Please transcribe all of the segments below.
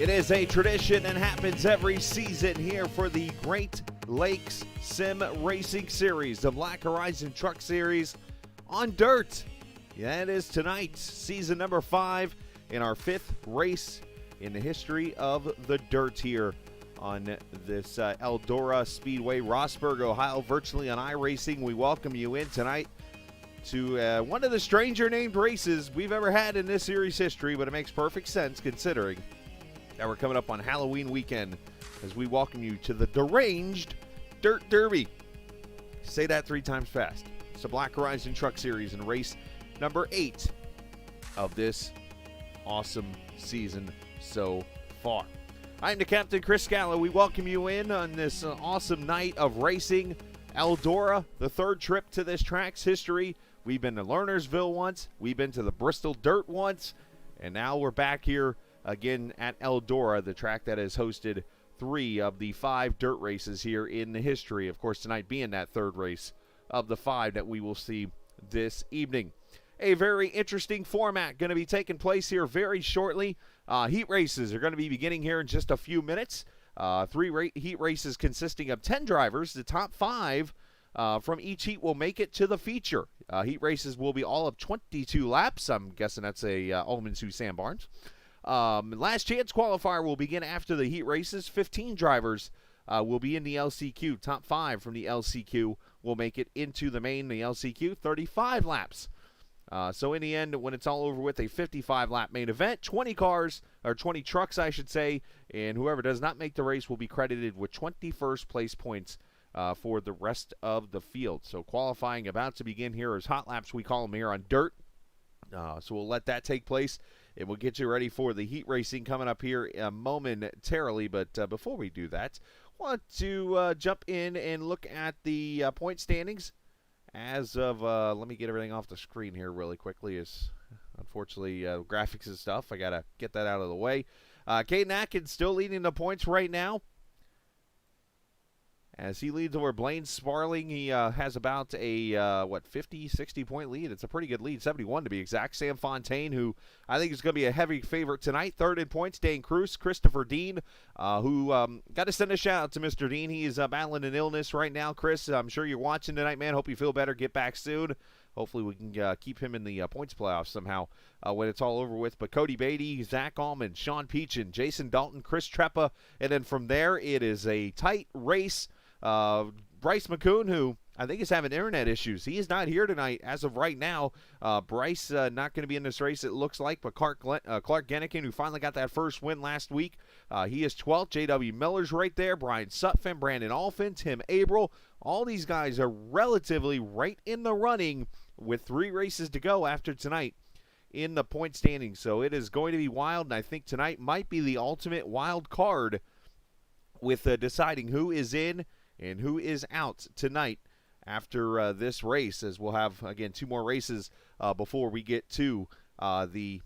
It is a tradition and happens every season here for the Great Lakes Sim Racing Series, the Black Horizon Truck Series on dirt. Yeah, it is tonight, season number 5 in our 5th race in the history of the dirt here on this Eldora Speedway, Rossburg, Ohio, virtually on iRacing. We welcome you in tonight to one of the stranger named races we've ever had in this series history, but it makes perfect sense considering that we're coming up on Halloween weekend as we welcome you to the Deranged Dirt Derby. Say that 3 times fast. It's the Black Horizon Truck Series and race number 8 of this awesome season so far. I'm the Captain Chris Scala. We welcome you in on this awesome night of racing. Eldora, the 3rd trip to this track's history. We've been to Lernersville once. We've been to the Bristol Dirt once. And now we're back here again at Eldora, the track that has hosted 3 of the 5 dirt races here in the history. Of course, tonight being that 3rd race of the 5 that we will see this evening. A very interesting format going to be taking place here very shortly. Heat races are going to be beginning here in just a few minutes. 3 heat races consisting of 10 drivers. The top 5 from each heat will make it to the feature. Heat races will be all of 22 laps. I'm guessing that's a Ullman Sue Sam Barnes. Last chance qualifier will begin after the heat races. 15 drivers will be in the LCQ. Top 5 from the LCQ will make it into the main, the LCQ. 35 laps. So in the end, when it's all over with, a 55-lap main event, 20 cars, or 20 trucks, I should say, and whoever does not make the race will be credited with 21st place points for the rest of the field. So qualifying about to begin here as hot laps, we call them here on dirt. So we'll let that take place, and we'll get you ready for the heat racing coming up here momentarily. But before we do that, I want to jump in and look at the point standings as of, let me get everything off the screen here really quickly, as unfortunately graphics and stuff, I got to get that out of the way. Caden Atkins still leading the points right now, as he leads over Blaine Sparling. He has about a, 50, 60-point lead. It's a pretty good lead, 71 to be exact. Sam Fontaine, who I think is going to be a heavy favorite tonight. 3rd in points, Dane Cruz. Christopher Dean, who got to send a shout-out to Mr. Dean. He is battling an illness right now. Chris, I'm sure you're watching tonight, man. Hope you feel better. Get back soon. Hopefully we can keep him in the points playoffs somehow when it's all over with. But Cody Beatty, Zach Allman, Sean Peachin, Jason Dalton, Chris Treppa, and then from there it is a tight race. Bryce McCoon, who I think is having internet issues. He is not here tonight as of right now. Bryce not going to be in this race, it looks like. But Clark Gennikin, who finally got that first win last week, he is 12th. J.W. Miller's right there. Brian Sutphin, Brandon Alphin, Tim Abril. All these guys are relatively right in the running with 3 races to go after tonight in the point standings. So it is going to be wild, and I think tonight might be the ultimate wild card with deciding who is in and who is out tonight after this race, as we'll have, again, 2 more races before we get to the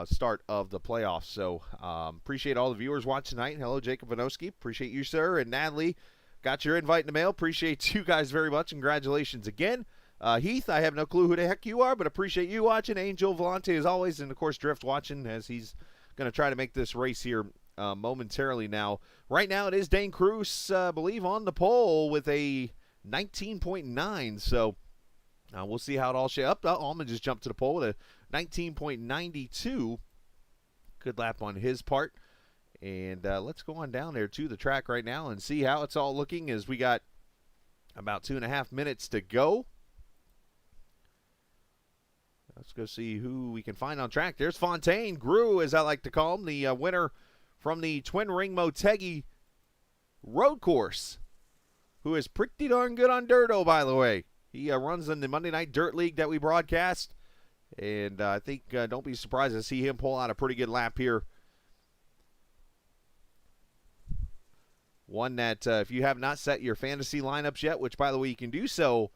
start of the playoffs. So appreciate all the viewers watching tonight. Hello, Jacob Vanoski. Appreciate you, sir. And Natalie, got your invite in the mail. Appreciate you guys very much. Congratulations again. Heath, I have no clue who the heck you are, but appreciate you watching. Angel Volante, as always, and, of course, Drift watching, as he's going to try to make this race here momentarily now. Right now it is Dane Cruz, I believe, on the pole with a 19.9. So we'll see how it all shapes up. Allman just jumped to the pole with a 19.92. Good lap on his part. And let's go on down there to the track right now and see how it's all looking, as we got about 2.5 minutes to go. Let's go see who we can find on track. There's Fontaine, Grew, as I like to call him, the winner from the Twin Ring Motegi road course, who is pretty darn good on dirt, by the way. He runs in the Monday Night Dirt League that we broadcast, and I think don't be surprised to see him pull out a pretty good lap here. One that if you have not set your fantasy lineups yet, which, by the way, you can do so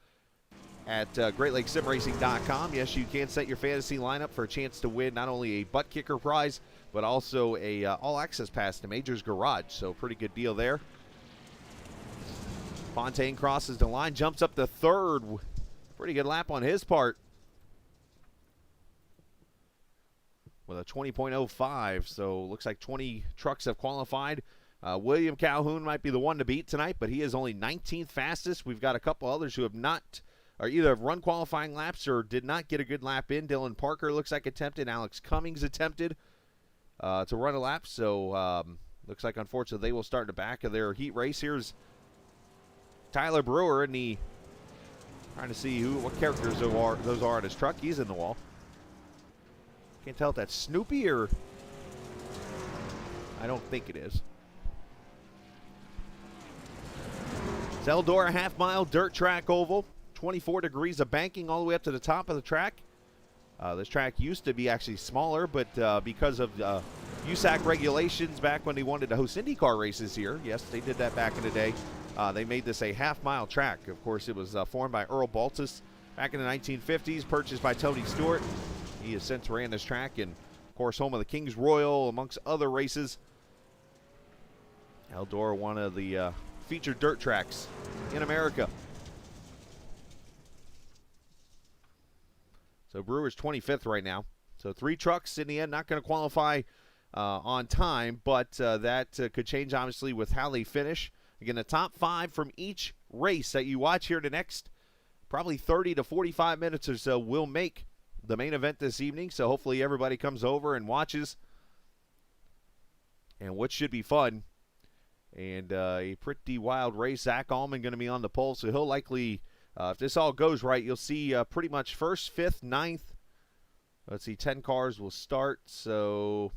at GreatLakesSimRacing.com. Yes, you can set your fantasy lineup for a chance to win not only a butt kicker prize, but also a all-access pass to Major's Garage. So pretty good deal there. Fontaine crosses the line, jumps up to 3rd. Pretty good lap on his part. with a 20.05. So looks like 20 trucks have qualified. William Calhoun might be the one to beat tonight, but he is only 19th fastest. We've got a couple others who have not, or either have run qualifying laps or did not get a good lap in. Dylan Parker looks like attempted. Alex Cummings attempted to run a lap. So looks like, unfortunately, they will start in the back of their heat race. Here's Tyler Brewer in the, trying to see what characters those are in his truck. He's in the wall. Can't tell if that's Snoopy or, I don't think it is. It's Eldora half-mile dirt track oval. 24 degrees of banking all the way up to the top of the track. This track used to be actually smaller, but because of USAC regulations back when they wanted to host IndyCar races here, yes, they did that back in the day, they made this a half-mile track. Of course, it was formed by Earl Baltus back in the 1950s, purchased by Tony Stewart. He has since ran this track, and, of course, home of the Kings Royal, amongst other races. Eldora, one of the featured dirt tracks in America. So Brewer's 25th right now. So 3 trucks in the end, not going to qualify on time, but that could change, obviously, with how they finish. Again, the top 5 from each race that you watch here the next probably 30 to 45 minutes or so will make the main event this evening. So hopefully everybody comes over and watches. And what should be fun. And a pretty wild race. Zach Allman going to be on the pole, so he'll likely, if this all goes right, you'll see pretty much 1st, 5th, 9th. Let's see, 10 cars will start, so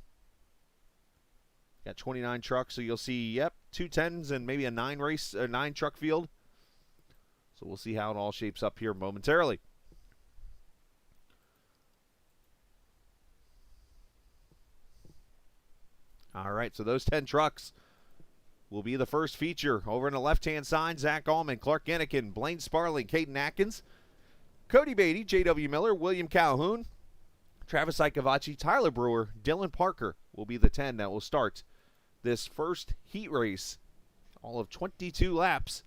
got 29 trucks, so you'll see, yep, 2 10s and maybe a 9 truck field. So we'll see how it all shapes up here momentarily. All right, so those 10 trucks will be the first feature. Over on the left-hand side, Zach Allman, Clark Gennikin, Blaine Sparling, Caden Atkins, Cody Beatty, J.W. Miller, William Calhoun, Travis Icavacci, Tyler Brewer, Dylan Parker will be the 10 that will start this first heat race. All of 22 laps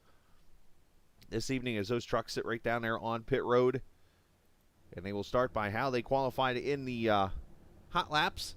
this evening as those trucks sit right down there on pit road. And they will start by how they qualified in the hot laps.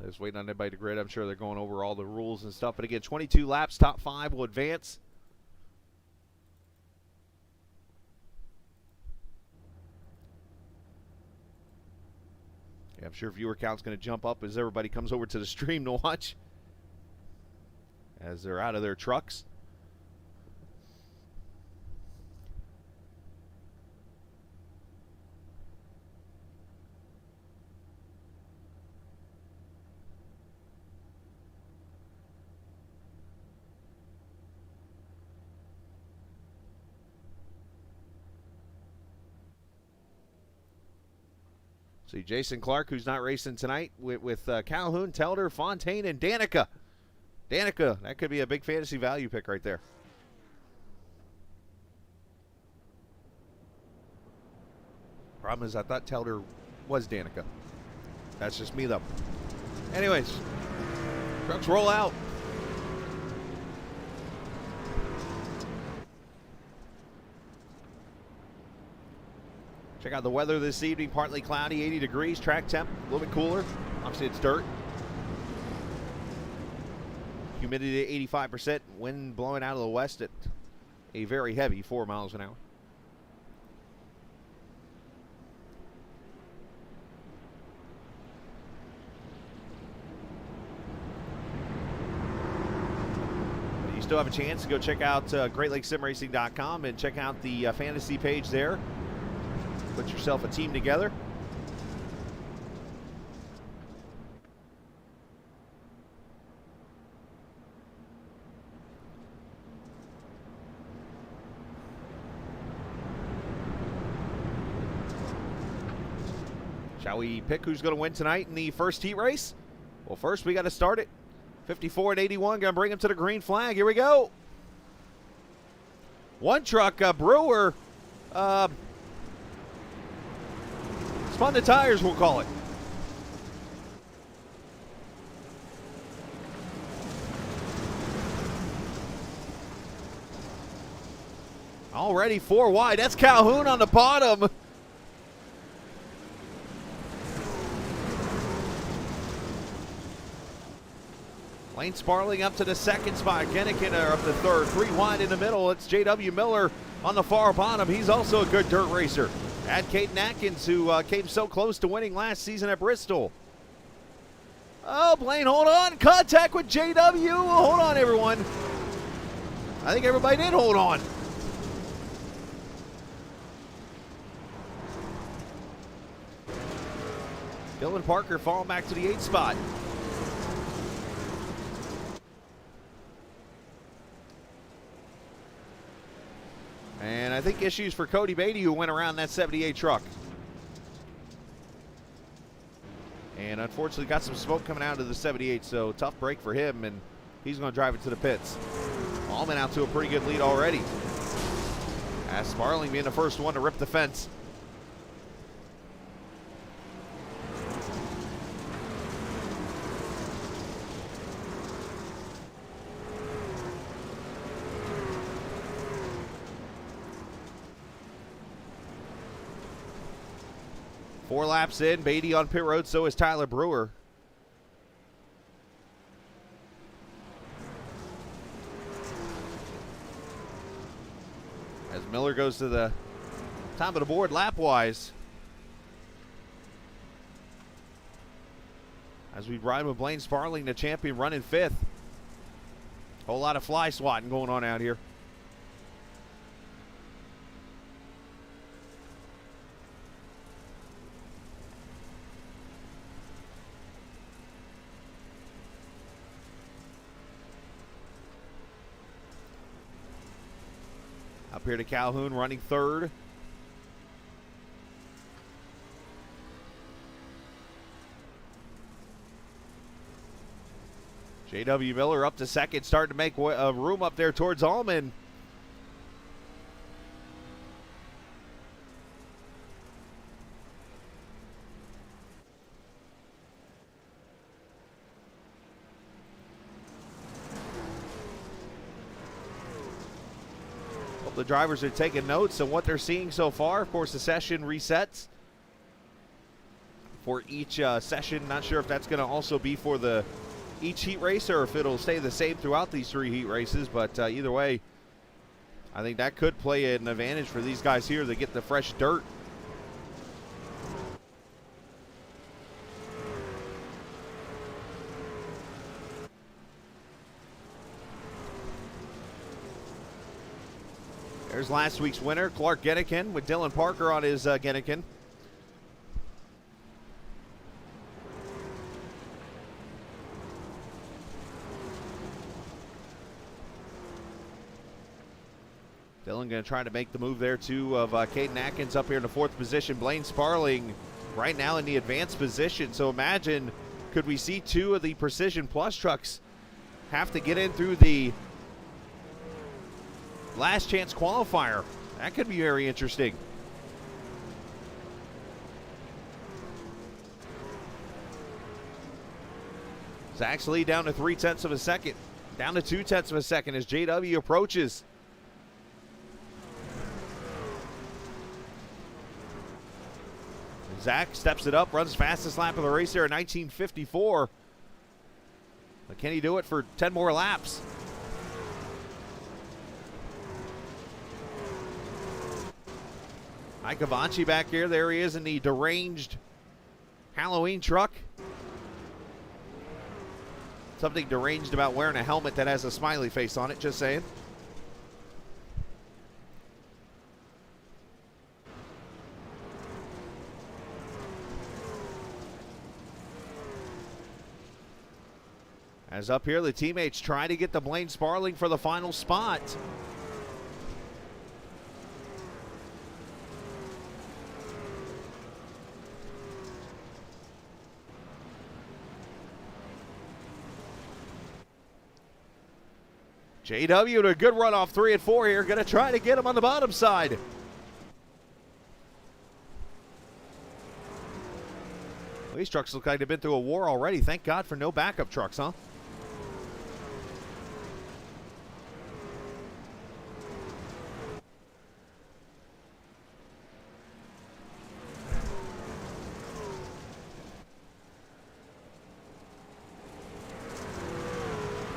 Just waiting on everybody to grid. I'm sure they're going over all the rules and stuff. But again, 22 laps, top 5 will advance. Yeah, I'm sure viewer count's going to jump up as everybody comes over to the stream to watch as they're out of their trucks. See Jason Clark, who's not racing tonight, with Calhoun, Telder, Fontaine, and Danica. Danica, that could be a big fantasy value pick right there. Problem is, I thought Telder was Danica. That's just me, though. Anyways, trucks roll out. Check out the weather this evening. Partly cloudy, 80 degrees. Track temp, a little bit cooler. Obviously, it's dirt. Humidity at 85%. Wind blowing out of the west at a very heavy 4 miles an hour. You still have a chance to go check out GreatLakesSimRacing.com and check out the fantasy page there. Put yourself a team together. Shall we pick who's going to win tonight in the first heat race? Well, first we got to start it. 54 and 81, going to bring him to the green flag. Here we go. One truck, Brewer, spun the tires, we'll call it. Already 4 wide. That's Calhoun on the bottom. Lane Sparling up to the second spot. Genniken up to third. 3 wide in the middle. It's J.W. Miller on the far bottom. He's also a good dirt racer. Add Caden Atkins, who came so close to winning last season at Bristol. Oh, Blaine, hold on. Contact with J.W. Hold on, everyone. I think everybody did hold on. Dylan Parker falling back to the 8th spot. And I think issues for Cody Beatty, who went around that 78 truck. And unfortunately got some smoke coming out of the 78, so tough break for him, and he's going to drive it to the pits. Allman out to a pretty good lead already. As Sparling being the first one to rip the fence. Four laps in, Beatty on pit road, so is Tyler Brewer. As Miller goes to the top of the board lap-wise. As we ride with Blaine Sparling, the champion, running 5th. Whole lot of fly swatting going on out here. Up here to Calhoun running 3rd. J.W. Miller up to 2nd, starting to make room up there towards Allman. The drivers are taking notes on what they're seeing so far. Of course, the session resets for each session. Not sure if that's going to also be for each heat race or if it'll stay the same throughout these 3 heat races. But either way, I think that could play an advantage for these guys here to get the fresh dirt. There's last week's winner, Clark Genniken, with Dylan Parker on his Genniken. Dylan going to try to make the move there, too, of Caden Atkins up here in the 4th position. Blaine Sparling right now in the advanced position. So imagine, could we see 2 of the Precision Plus trucks have to get in through the last chance qualifier? That could be very interesting. Zach's lead down to 0.3 of a second. Down to 0.2 of a second as JW approaches. Zach steps it up, runs fastest lap of the race there at 19:54. But can he do it for 10 more laps? Mike Avanci back here. There he is in the deranged Halloween truck. Something deranged about wearing a helmet that has a smiley face on it, just saying. As up here, the teammates try to get the Blaine Sparling for the final spot. JW to a good run off 3 and 4 here. Going to try to get him on the bottom side. Well, these trucks look like they've been through a war already. Thank God for no backup trucks, huh?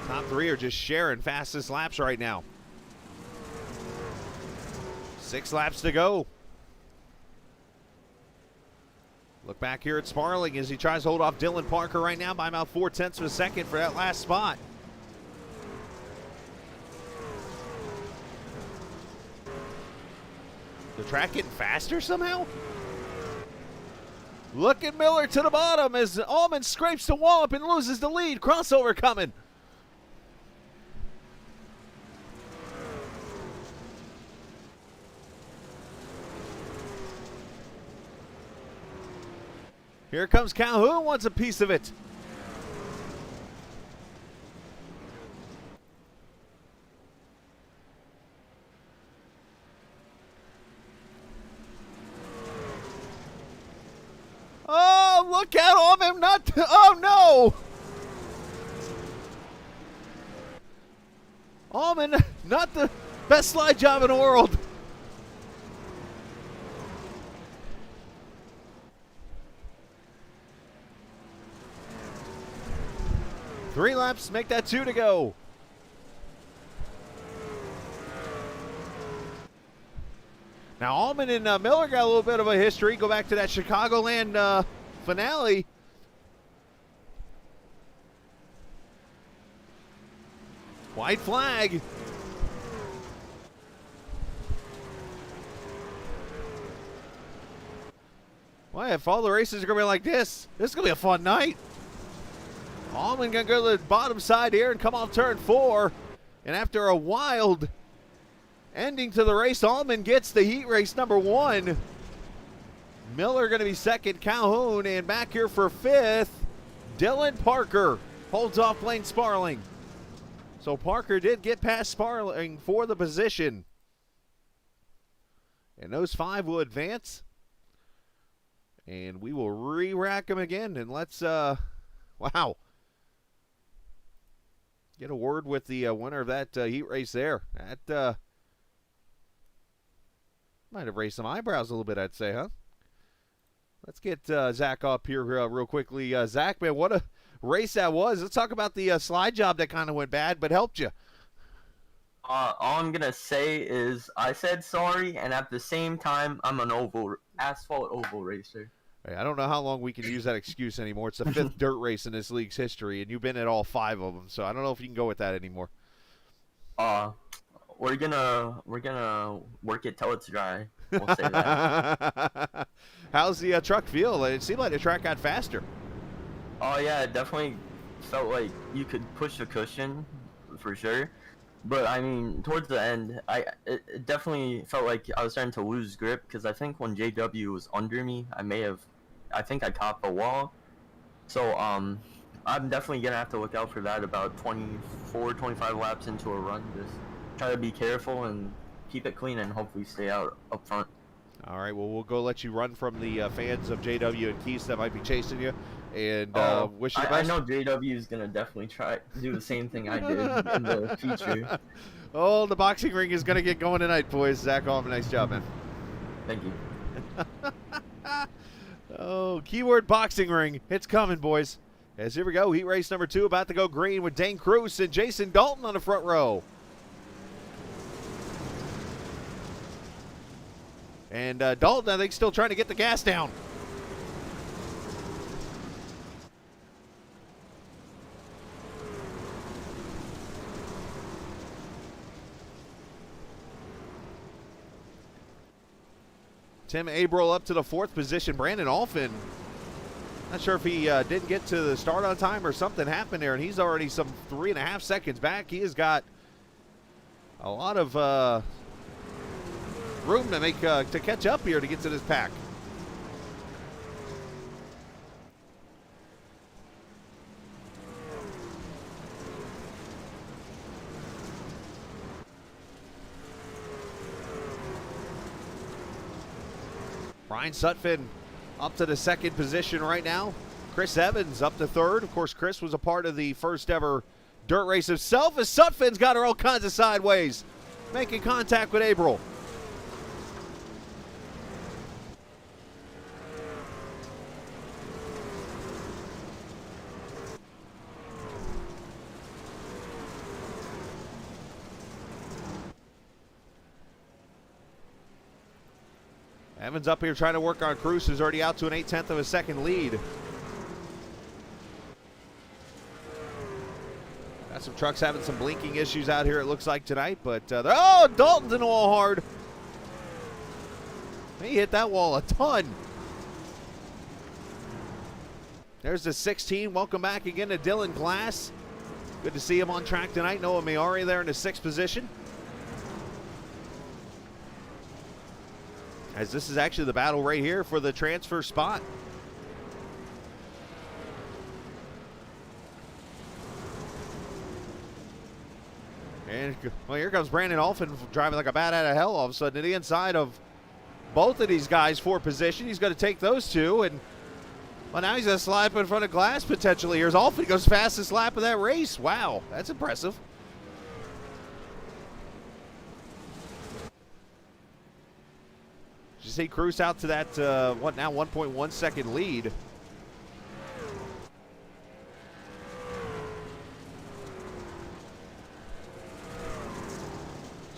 Top 3 are just sharing fastest laps right now. 6 laps to go. Look back here at Sparling as he tries to hold off Dylan Parker right now by about 0.4 of a second for that last spot. The track getting faster somehow? Look at Miller to the bottom as Allman scrapes the wall up and loses the lead. Crossover coming. Here comes Calhoun, wants a piece of it. Oh, look out on him, oh no! Allman, not the best slide job in the world. Three laps, make that 2 to go. Now, Allman and Miller got a little bit of a history. Go back to that Chicagoland finale. White flag. Why, if all the races are going to be like this is going to be a fun night. Allman going to go to the bottom side here and come off turn 4. And after a wild ending to the race, Allman gets the heat race number 1. Miller going to be second, Calhoun, and back here for 5th, Dylan Parker holds off Blaine Sparling. So Parker did get past Sparling for the position. And those 5 will advance. And we will re-rack them again. And let's, wow. Get a word with the winner of that heat race there. That might have raised some eyebrows a little bit, I'd say, huh? Let's get Zach up here real quickly. Zach, man, what a race that was. Let's talk about the slide job that kind of went bad, but helped you. All I'm going to say is I said sorry, and at the same time, I'm an asphalt oval racer. Hey, I don't know how long we can use that excuse anymore. It's the 5th dirt race in this league's history, and you've been at all 5 of them, so I don't know if you can go with that anymore. We're gonna work it till it's dry. We'll say that. How's the truck feel? It seemed like the track got faster. Oh yeah, it definitely felt like you could push the cushion for sure. But I mean, towards the end, it definitely felt like I was starting to lose grip because I think when JW was under me, I think I caught the wall. So I'm definitely gonna have to look out for that about 24, 25 laps into a run. Just try to be careful and keep it clean and hopefully stay out up front. All right, well, we'll go let you run from the fans of JW and Keith that might be chasing you, and wish you the best. I know JW is going to definitely try to do the same thing I did in the feature. Oh, the boxing ring is going to get going tonight, boys. Zach Allman, nice job, man. Thank you. Oh, keyword boxing ring. It's coming, boys. As here we go, heat race number 2 about to go green with Dane Cruz and Jason Dalton on the front row. And Dalton, I think, still trying to get the gas down. Tim Abril up to the 4th position. Brandon Alfin, not sure if he didn't get to the start on time or something happened there, and he's already some 3.5 seconds back. He has got a lot of room to make to catch up here to get to this pack. Brian Sutphin up to the second position right now. Chris Evans up to third. Of course, Chris was a part of the first ever dirt race himself, as Sutphin's got her all kinds of sideways, making contact with April. Evans up here trying to work on Cruz, who's already out to an 0.8 of a second lead. Got some trucks having some blinking issues out here, it looks like, tonight. But, oh, Dalton's in the wall hard. He hit that wall a ton. There's the 16. Welcome back again to Dylan Glass. Good to see him on track tonight. Noah Miari there in the 6th position. As this is actually the battle right here for the transfer spot. And well, here comes Brandon Alphin driving like a bat out of hell all of a sudden to the inside of both of these guys for position. He's going to take those two, and well, now he's going to slide up in front of Glass potentially. Here's Alphin, goes fastest lap of that race. Wow, that's impressive. You see Cruz out to that, what now, 1.1 second lead.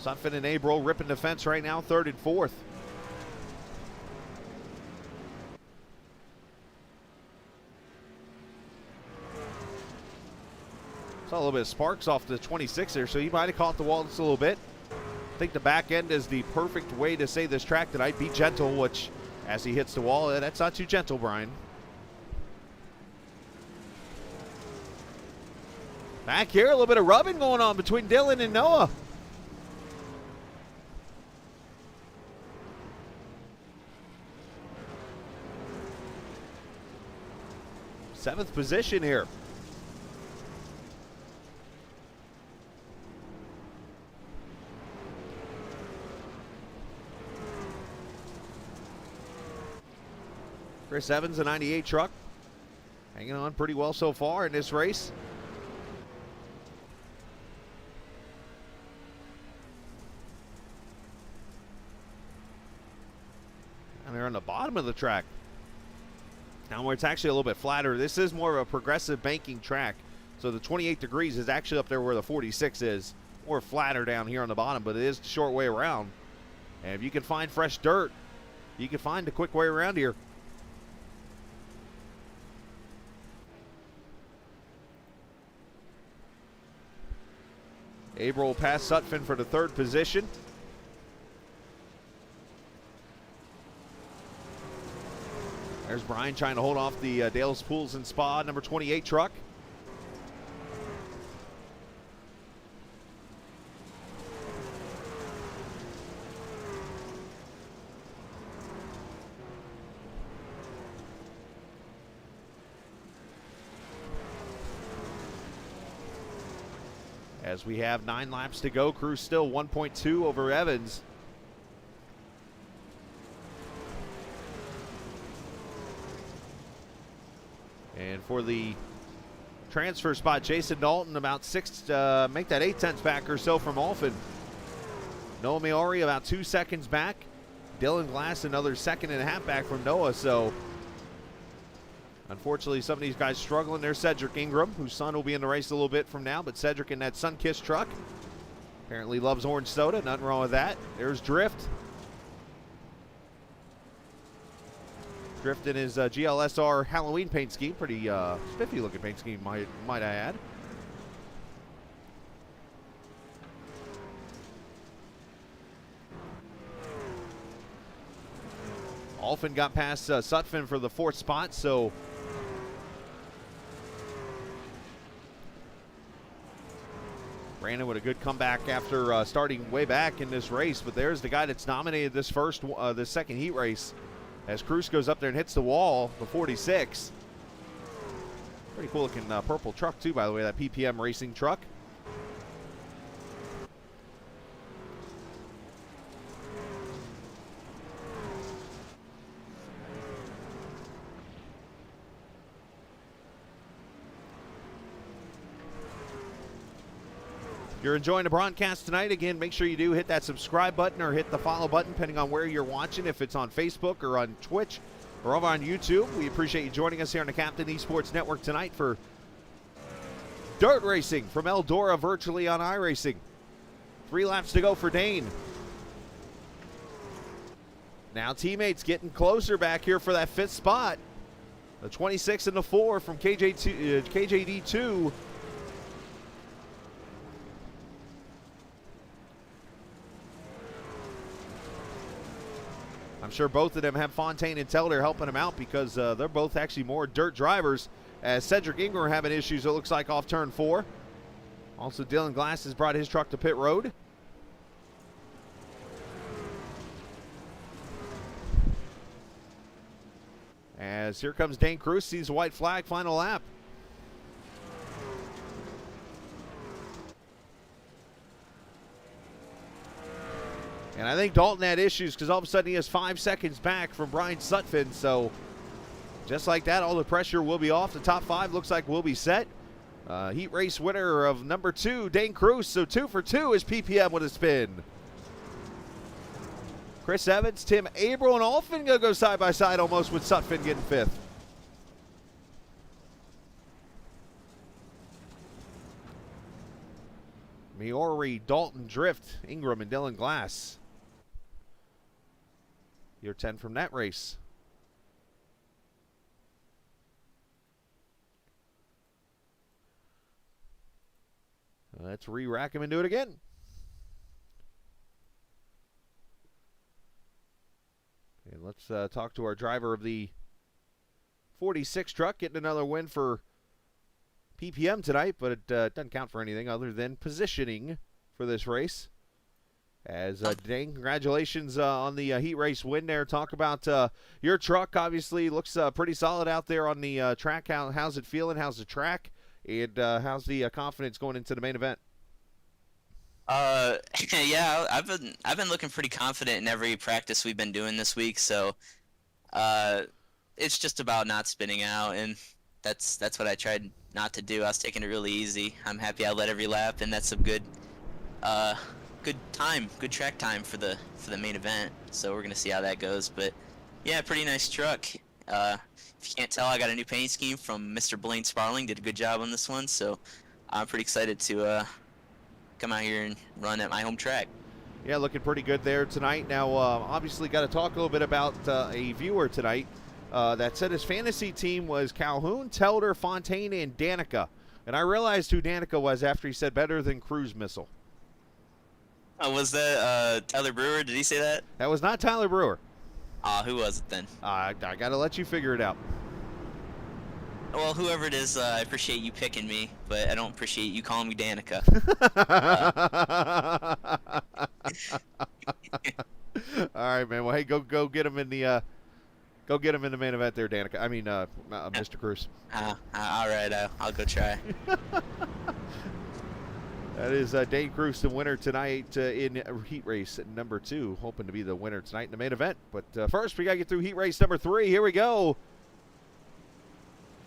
Sutphin and April ripping the fence right now, 3rd and 4th. Saw a little bit of sparks off the 26 there, so he might have caught the wall just a little bit. I think the back end is the perfect way to say this track tonight. Be gentle, which as he hits the wall, that's not too gentle, Brian. Back here, a little bit of rubbing going on between Dylan and Noah. Seventh position here. Chris Evans, a 98 truck, hanging on pretty well so far in this race. And they're on the bottom of the track. Now where it's actually a little bit flatter. This is more of a progressive banking track. So the 28 degrees is actually up there where the 46 is. More flatter down here on the bottom, but it is the short way around. And if you can find fresh dirt, you can find a quick way around here. April will pass Sutphin for the 3rd position. There's Brian trying to hold off the Dale's Pools and Spa number 28 truck. As we have 9 laps to go, Cruz still 1.2 over Evans. And for the transfer spot, Jason Dalton about 6, make that 0.8 back or so from Alphin. Noah Miori about 2 seconds back. Dylan Glass another 1.5 back from Noah. So unfortunately, some of these guys struggling. There's Cedric Ingram, whose son will be in the race a little bit from now, but Cedric in that Sunkist truck. Apparently loves orange soda, nothing wrong with that. There's Drift. Drift in his GLSR Halloween paint scheme. Pretty spiffy looking paint scheme, might I add. Alphin got past Sutphin for the 4th spot, so Brandon with a good comeback after starting way back in this race. But there's the guy that's dominated this this second heat race. As Cruz goes up there and hits the wall, the 46. Pretty cool looking purple truck too, by the way, that PPM Racing truck. you're enjoying the broadcast tonight, again, make sure you do hit that subscribe button or hit the follow button, depending on where you're watching, if it's on Facebook or on Twitch or over on YouTube. We appreciate you joining us here on the Captain Esports Network tonight for dirt racing from Eldora virtually on iRacing. 3 laps to go for Dane. Now teammates getting closer back here for that 5th spot. The 26 and the 4 from KJD2. I'm sure both of them have Fontaine and Telder helping them out because they're both actually more dirt drivers. As Cedric Ingram having issues, it looks like, off turn 4. Also, Dylan Glass has brought his truck to pit road. As here comes Dane Cruz, sees a white flag, final lap. And I think Dalton had issues because all of a sudden he has 5 seconds back from Brian Sutphin. So just like that, all the pressure will be off. The top 5 looks like will be set. Heat race winner of number 2, Dane Cruz. So 2 for 2 is PPM with a spin. Chris Evans, Tim Abreu, and Alfin gonna go side by side almost with Sutphin getting 5th. Miori, Dalton, Drift, Ingram, and Dylan Glass. Year 10 from that race. Let's re-rack him and do it again. And let's talk to our driver of the 46 truck, getting another win for PPM tonight, but it doesn't count for anything other than positioning for this race. As Dane, congratulations on the heat race win there. Talk about your truck. Obviously looks pretty solid out there on the track. How's it feeling? How's the track? And how's the confidence going into the main event? Yeah, I've been looking pretty confident in every practice we've been doing this week. So it's just about not spinning out, and that's what I tried not to do. I was taking it really easy. I'm happy I led every lap, and that's some good track time for the main event. So we're gonna see how that goes. But yeah, pretty nice truck. If you can't tell, I got a new paint scheme from Mr. Blaine Sparling. Did a good job on this one, so I'm pretty excited to come out here and run at my home track. Yeah, looking pretty good there tonight. Now, obviously, got to talk a little bit about a viewer tonight that said his fantasy team was Calhoun, Telder, Fontaine, and Danica. And I realized who Danica was after he said better than cruise missile. Was that Tyler Brewer? Did he say that? That was not Tyler Brewer. Who was it then? I got to let you figure it out. Well, whoever it is, I appreciate you picking me, but I don't appreciate you calling me Danica. All right, man. Well, hey, go get him in the main event there, Danica. I mean, Mr. Cruz. All right, I'll go try. That is Dane Cruz, the winner tonight in heat race number 2, hoping to be the winner tonight in the main event. But first, we got to get through heat race number 3. Here we go.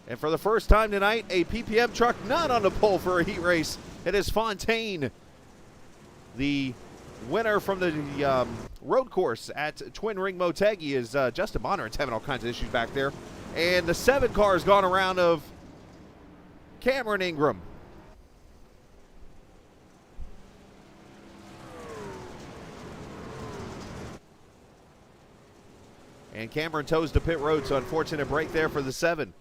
And for the first time tonight, a PPM truck not on the pole for a heat race. It is Fontaine, the winner from the road course at Twin Ring Motegi. Is Justin Bonner having all kinds of issues back there. And the 7 car has gone around of Cameron Ingram. And Cameron toes the pit road, so unfortunate break there for the 7.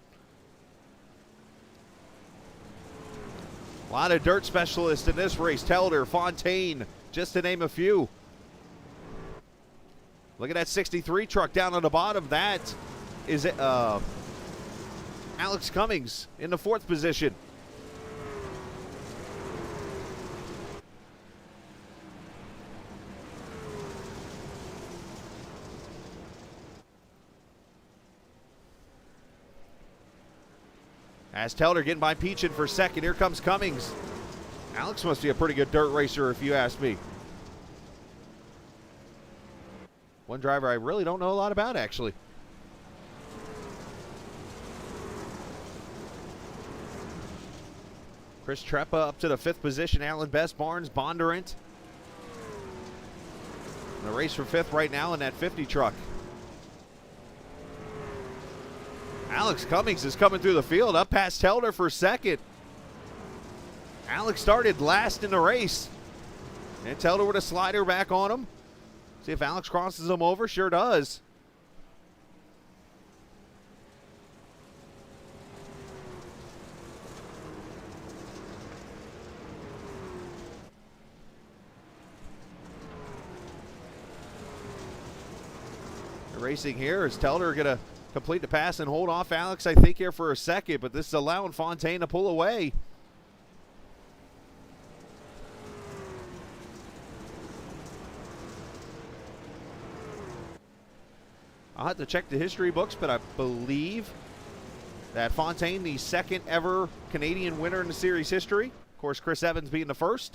A lot of dirt specialists in this race. Telder, Fontaine, just to name a few. Look at that 63 truck down on the bottom. That is Alex Cummings in the 4th position. As Telder getting by Peachin for 2nd. Here comes Cummings. Alex must be a pretty good dirt racer if you ask me. One driver I really don't know a lot about, actually. Chris Treppa up to the 5th position. Alan Best, Barnes, Bondurant. The race for 5th right now in that 50 truck. Alex Cummings is coming through the field, up past Helder for 2nd. Alex started last in the race. And Helder with a slider back on him. See if Alex crosses him over. Sure does. Racing here is Telder going to complete the pass and hold off Alex, I think, here for a second, but this is allowing Fontaine to pull away. I'll have to check the history books, but I believe that Fontaine, the 2nd ever Canadian winner in the series history. Of course, Chris Evans being the 1st.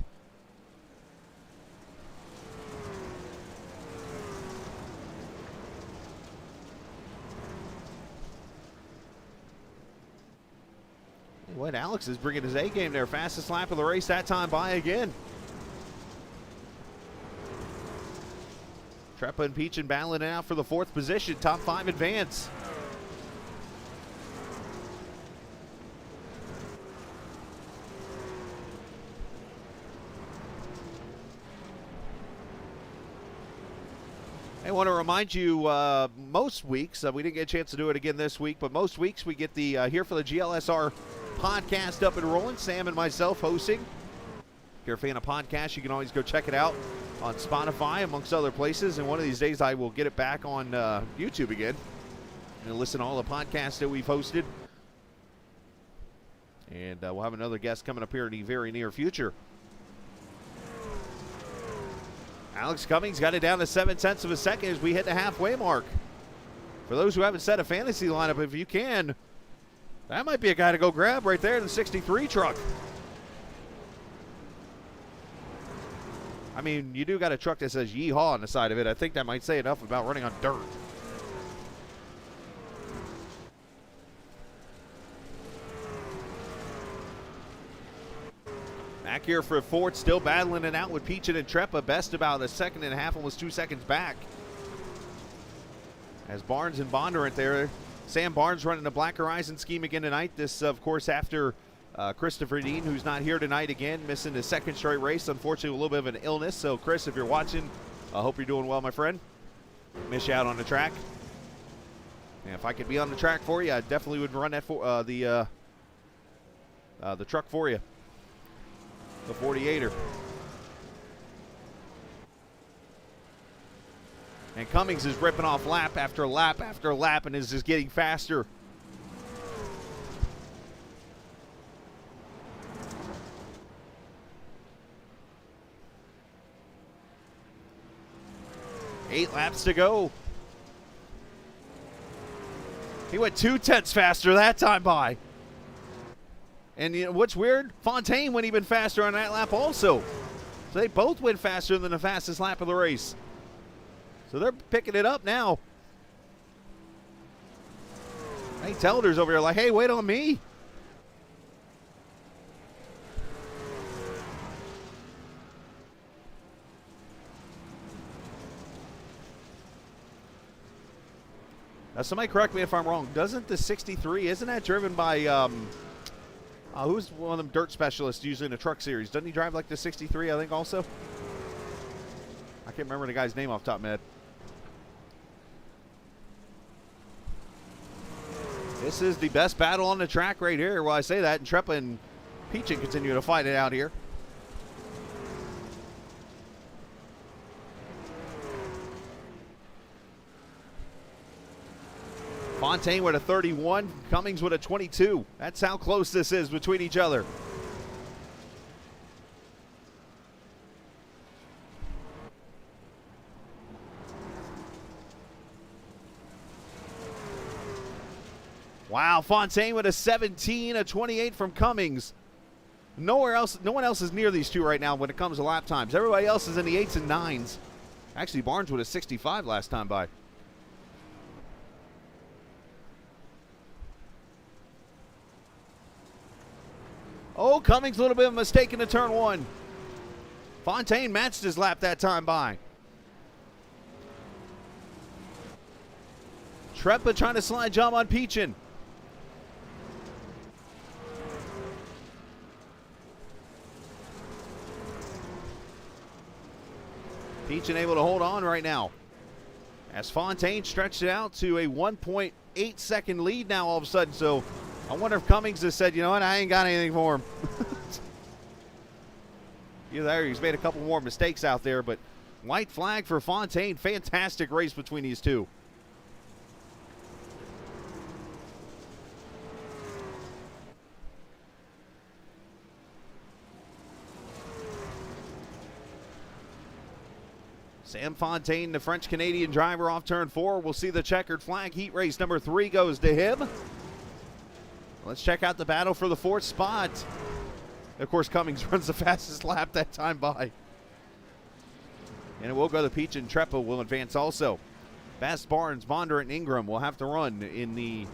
What, Alex is bringing his A game there. Fastest lap of the race that time by again. Treppa and Peachin battling out for the 4th position. Top 5 advance. I want to remind you, most weeks, we didn't get a chance to do it again this week, but most weeks we get the Here for the GLSR podcast up and rolling. Sam and myself hosting. If you're a fan of podcasts, you can always go check it out on Spotify, amongst other places. And one of these days I will get it back on YouTube again and listen to all the podcasts that we've hosted. And we'll have another guest coming up here in the very near future. Alex Cummings got it down to 0.7 of a second as we hit the halfway mark. For those who haven't set a fantasy lineup, if you can, that might be a guy to go grab right there in the 63 truck. I mean, you do got a truck that says yeehaw on the side of it. I think that might say enough about running on dirt. Back here for 4th, still battling it out with Peachin and Treppa. Best about a 1.5 seconds, almost 2 seconds back. As Barnes and Bondurant there. Sam Barnes running the Black Horizon scheme again tonight. This, of course, after Christopher Dean, who's not here tonight again, missing his 2nd straight race. Unfortunately, a little bit of an illness. So, Chris, if you're watching, I hope you're doing well, my friend. Miss you out on the track. And if I could be on the track for you, I definitely would run that for the truck for you. The 48er. And Cummings is ripping off lap after lap after lap and is just getting faster. Eight laps to go. He went 0.2 faster that time by. And you know what's weird? Fontaine went even faster on that lap also. So they both went faster than the fastest lap of the race. So they're picking it up now. Hey, Telder's over here like, hey, wait on me. Now, somebody correct me if I'm wrong. Doesn't the 63, isn't that driven by, who's one of them dirt specialists usually in the truck series? Doesn't he drive like the 63, I think, also? I can't remember the guy's name off the top of my head. This is the best battle on the track right here. Well, I say that, and Treppa and Peachin continue to fight it out here. Fontaine with a 31, Cummings with a 22. That's how close this is between each other. Wow, Fontaine with a 17, a 28 from Cummings. No one else is near these two right now when it comes to lap times. Everybody else is in the 8s and 9s. Actually, Barnes with a 65 last time by. Oh, Cummings, a little bit of a mistake into turn 1. Fontaine matched his lap that time by. Treppa trying to slide jump on Peachin. Peachin able to hold on right now, as Fontaine stretched it out to a 1.8 second lead now all of a sudden. So I wonder if Cummings has said, you know what, I ain't got anything for him. He's made a couple more mistakes out there, but white flag for Fontaine. Fantastic race between these two. Sam Fontaine, the French-Canadian driver, off turn 4. We'll see the checkered flag. Heat race number 3 goes to him. Let's check out the battle for the 4th spot. Of course, Cummings runs the fastest lap that time by. And it will go to Peach, and Treppa will advance also. Bass, Barnes, Bonder, and Ingram will have to run in the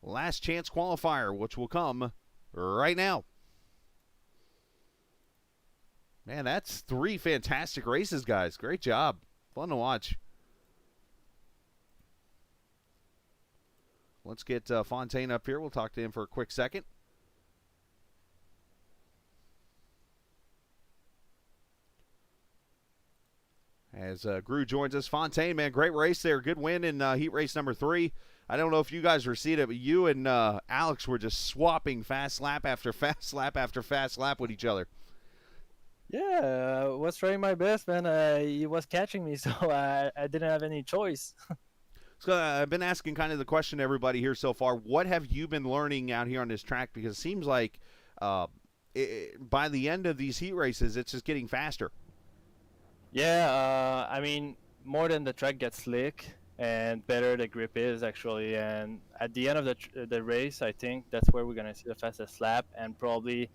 last chance qualifier, which will come right now. Man, that's 3 fantastic races, guys. Great job. Fun to watch. Let's get Fontaine up here. We'll talk to him for a quick second. As Gru joins us. Fontaine, man, great race there. Good win in heat race number 3. I don't know if you guys were seeing it, but you and Alex were just swapping fast lap after fast lap after fast lap with each other. Yeah, I was trying my best, man. He was catching me, so I didn't have any choice. So I've been asking kind of the question to everybody here so far. What have you been learning out here on this track? Because it seems like by the end of these heat races, it's just getting faster. Yeah, I mean, more than the track gets slick and better the grip is, actually. And at the end of the race, I think that's where we're going to see the fastest lap, and probably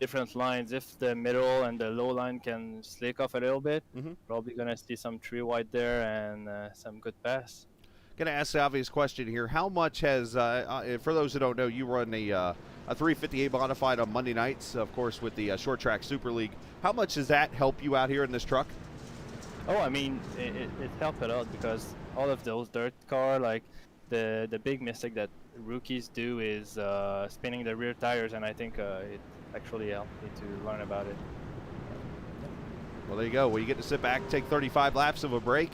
different lines. If the middle and the low line can slick off a little bit, probably going to see some 3 wide there and some good pass. Going to ask the obvious question here. How much has, for those who don't know, you run a 358 modified on Monday nights, of course, with the Short Track Super League. How much does that help you out here in this truck? Oh, I mean, it helped a lot, because all of those dirt car, like the big mistake that rookies do is spinning the rear tires, and I think it actually helped me to learn about it. Well, there you go. Well, you get to sit back, take 35 laps of a break,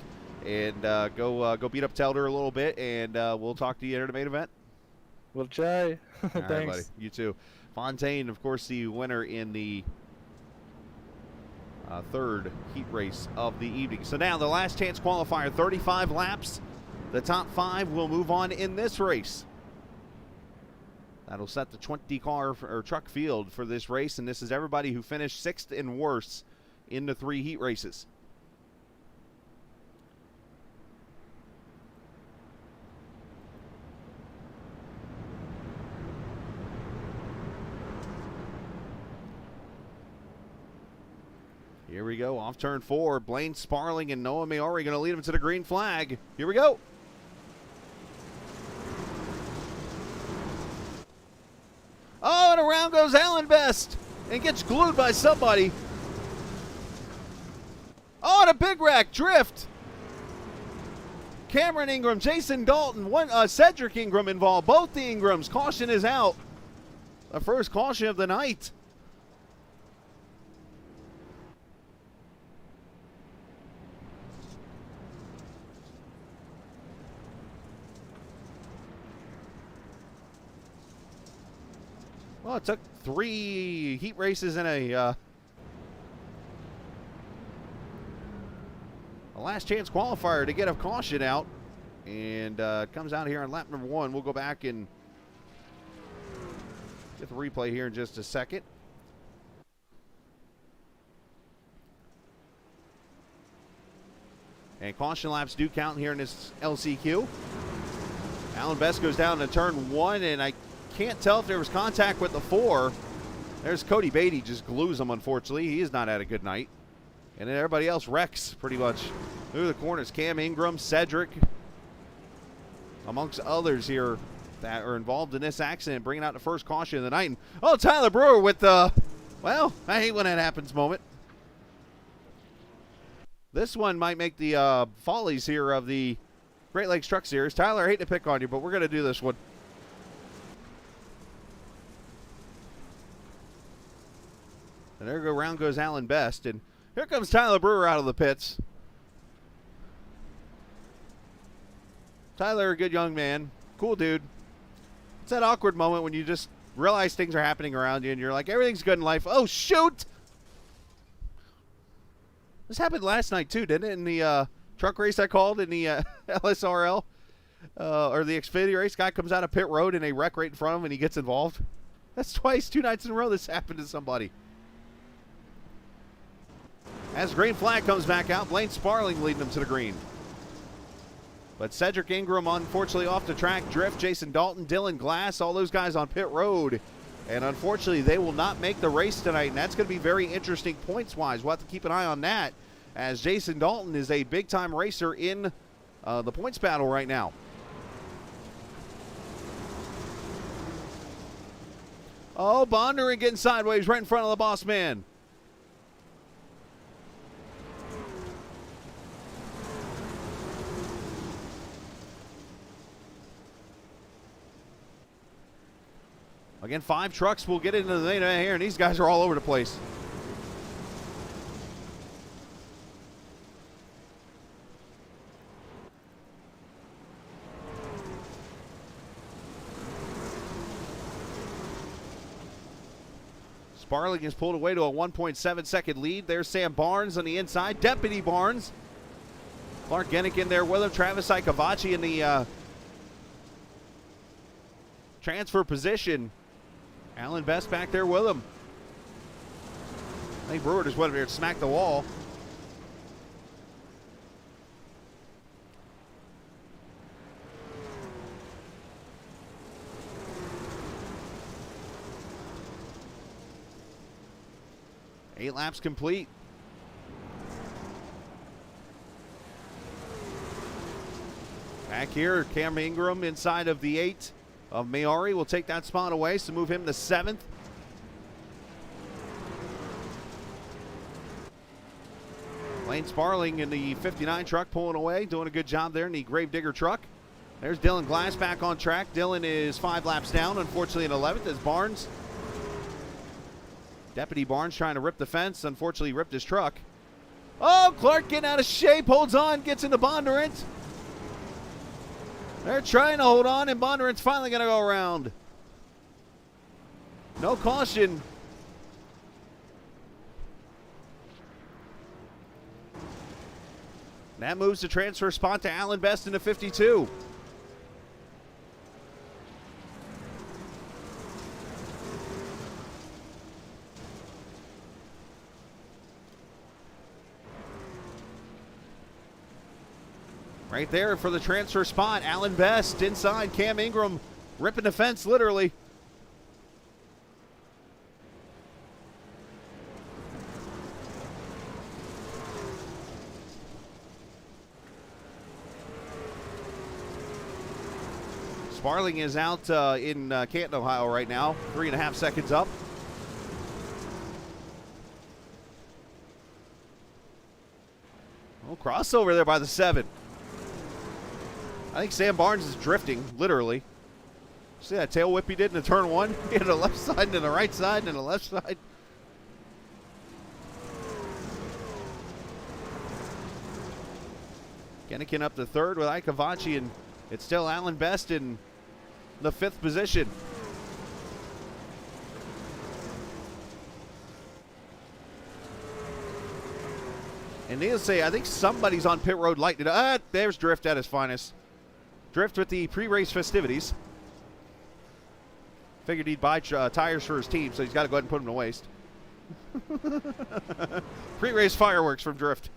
and go beat up Telder a little bit, and we'll talk to you in the main event. We'll try. All Thanks. right, buddy. You too. Fontaine, of course, the winner in the 3rd heat race of the evening. So now the last chance qualifier, 35 laps. The top 5 will move on in this race. That'll set the 20-car or truck field for this race, and this is everybody who finished 6th and worse in the 3 heat races. Here we go, off turn 4. Blaine Sparling and Noah Maori going to lead him to the green flag. Here we go. Oh, and around goes Alan Best and gets glued by somebody. Oh, and a big wreck, drift. Cameron Ingram, Jason Dalton, Cedric Ingram involved. Both the Ingrams. Caution is out. The first caution of the night. Well, it took 3 heat races and a last chance qualifier to get a caution out. And it comes out here on lap number 1. We'll go back and get the replay here in just a second. And caution laps do count here in this LCQ. Alan Best goes down to turn 1, and I can't tell if there was contact with the 4. There's Cody Beatty, just glues him, unfortunately. He has not had a good night. And then everybody else wrecks pretty much through the corners. Cam Ingram, Cedric, amongst others here that are involved in this accident, bringing out the first caution of the night. And, oh, Tyler Brewer with the, well, I hate when that happens moment. This one might make the follies here of the Great Lakes Truck Series. Tyler, I hate to pick on you, but we're going to do this one. And there round goes Alan Best. And here comes Tyler Brewer out of the pits. Tyler, a good young man. Cool dude. It's that awkward moment when you just realize things are happening around you and you're like, everything's good in life. Oh, shoot! This happened last night, too, didn't it? In the truck race I called in the LSRL, or the Xfinity race. Guy comes out of pit road and a wreck right in front of him and he gets involved. That's twice, 2 nights in a row this happened to somebody. As green flag comes back out, Blaine Sparling leading them to the green. But Cedric Ingram, unfortunately, off the track. Drift, Jason Dalton, Dylan Glass, all those guys on pit road. And unfortunately, they will not make the race tonight. And that's going to be very interesting points-wise. We'll have to keep an eye on that, as Jason Dalton is a big-time racer in the points battle right now. Oh, Bondurant getting sideways right in front of the boss man. Again, 5 trucks will get into the main event here, and these guys are all over the place. Sparling is pulled away to a 1.7-second lead. There's Sam Barnes on the inside. Deputy Barnes. Clark Gennick in there with him. Travis Ikavachi in the transfer position. Alan Best back there with him. I think Brewer just went over here and smacked the wall. Eight laps complete. Back here, Cam Ingram inside of the 8 of Maori will take that spot away, so move him to 7th. Lane Sparling in the 59 truck pulling away, doing a good job there in the Gravedigger truck. There's Dylan Glass back on track. Dylan is 5 laps down, unfortunately in 11th as Barnes. Deputy Barnes trying to rip the fence, unfortunately ripped his truck. Oh, Clark getting out of shape, holds on, gets into Bondurant. They're trying to hold on, and Bondurant's finally going to go around. No caution. That moves the transfer spot to Alan Best in the 52. Right there for the transfer spot, Alan Best inside, Cam Ingram ripping the fence literally. Sparling is out in Canton, Ohio right now, 3.5 seconds up. Oh, crossover there by the 7. I think Sam Barnes is drifting, literally. See that tail whip he did in the turn 1? He had a left side and then a right side and a left side. Gennikin up to 3rd with Ikavachi, and it's still Alan Best in the 5th position. And needless to say, I think somebody's on pit road lighting it up. There's Drift at his finest. Drift with the pre-race festivities. Figured he'd buy tires for his team, so he's got to go ahead and put them to waste. Pre-race fireworks from Drift.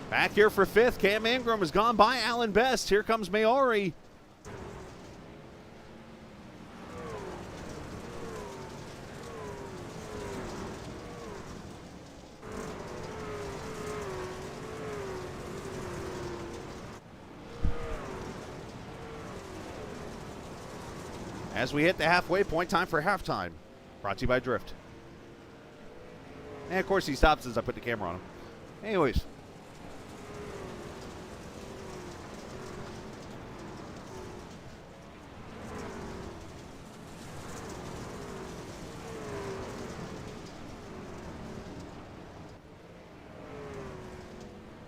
Back here for 5th, Cam Ingram has gone by Alan Best. Here comes Maori. As we hit the halfway point, time for halftime. Brought to you by Drift. And of course he stops as I put the camera on him. Anyways.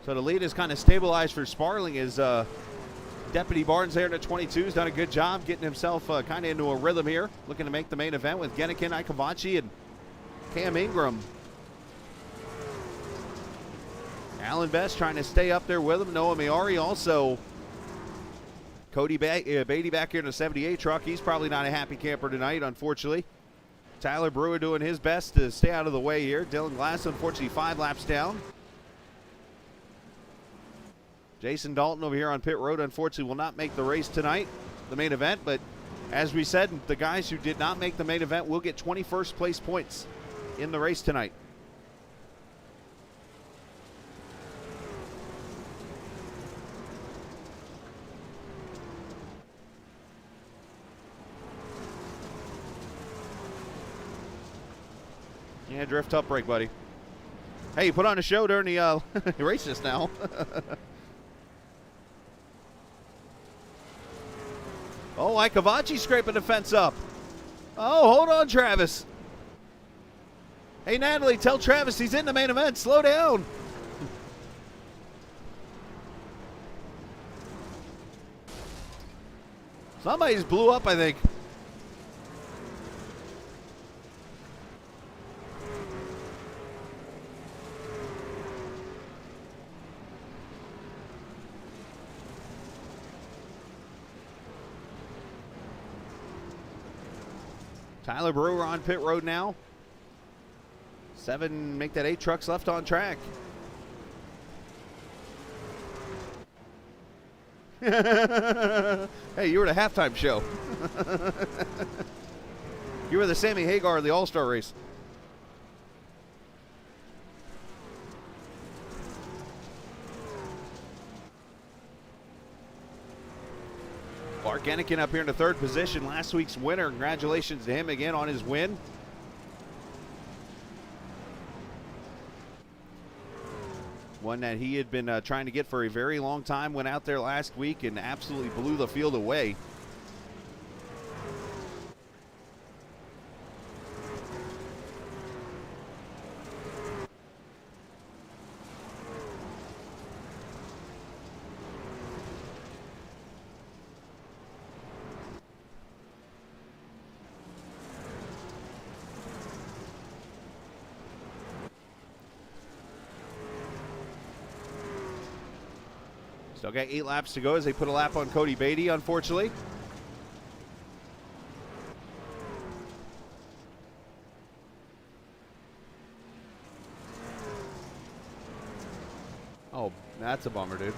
So the lead is kind of stabilized for Sparling as Deputy Barnes there in the 22 has done a good job getting himself kind of into a rhythm here. Looking to make the main event with Genikin, Ikavachi, and Cam Ingram. Alan Best trying to stay up there with him. Noah Miari also. Cody Beatty back here in the 78 truck. He's probably not a happy camper tonight, unfortunately. Tyler Brewer doing his best to stay out of the way here. Dylan Glass, unfortunately, 5 laps down. Jason Dalton over here on pit road, unfortunately, will not make the race tonight, the main event. But as we said, the guys who did not make the main event will get 21st place points in the race tonight. Yeah, drift up brake, buddy. Hey, you put on a show during the race just now. Oh, Ikavachi scraping the fence up. Oh, hold on, Travis. Hey, Natalie, tell Travis he's in the main event. Slow down. Somebody's blew up, I think. Tyler Brewer on pit road now. 7, make that 8 trucks left on track. Hey, you were the halftime show. You were the Sammy Hagar of the All-Star race. Mark Enikin up here in the 3rd position, last week's winner. Congratulations to him again on his win. One that he had been trying to get for a very long time. Went out there last week and absolutely blew the field away. Still got 8 laps to go as they put a lap on Cody Beatty, unfortunately. Oh, that's a bummer, dude.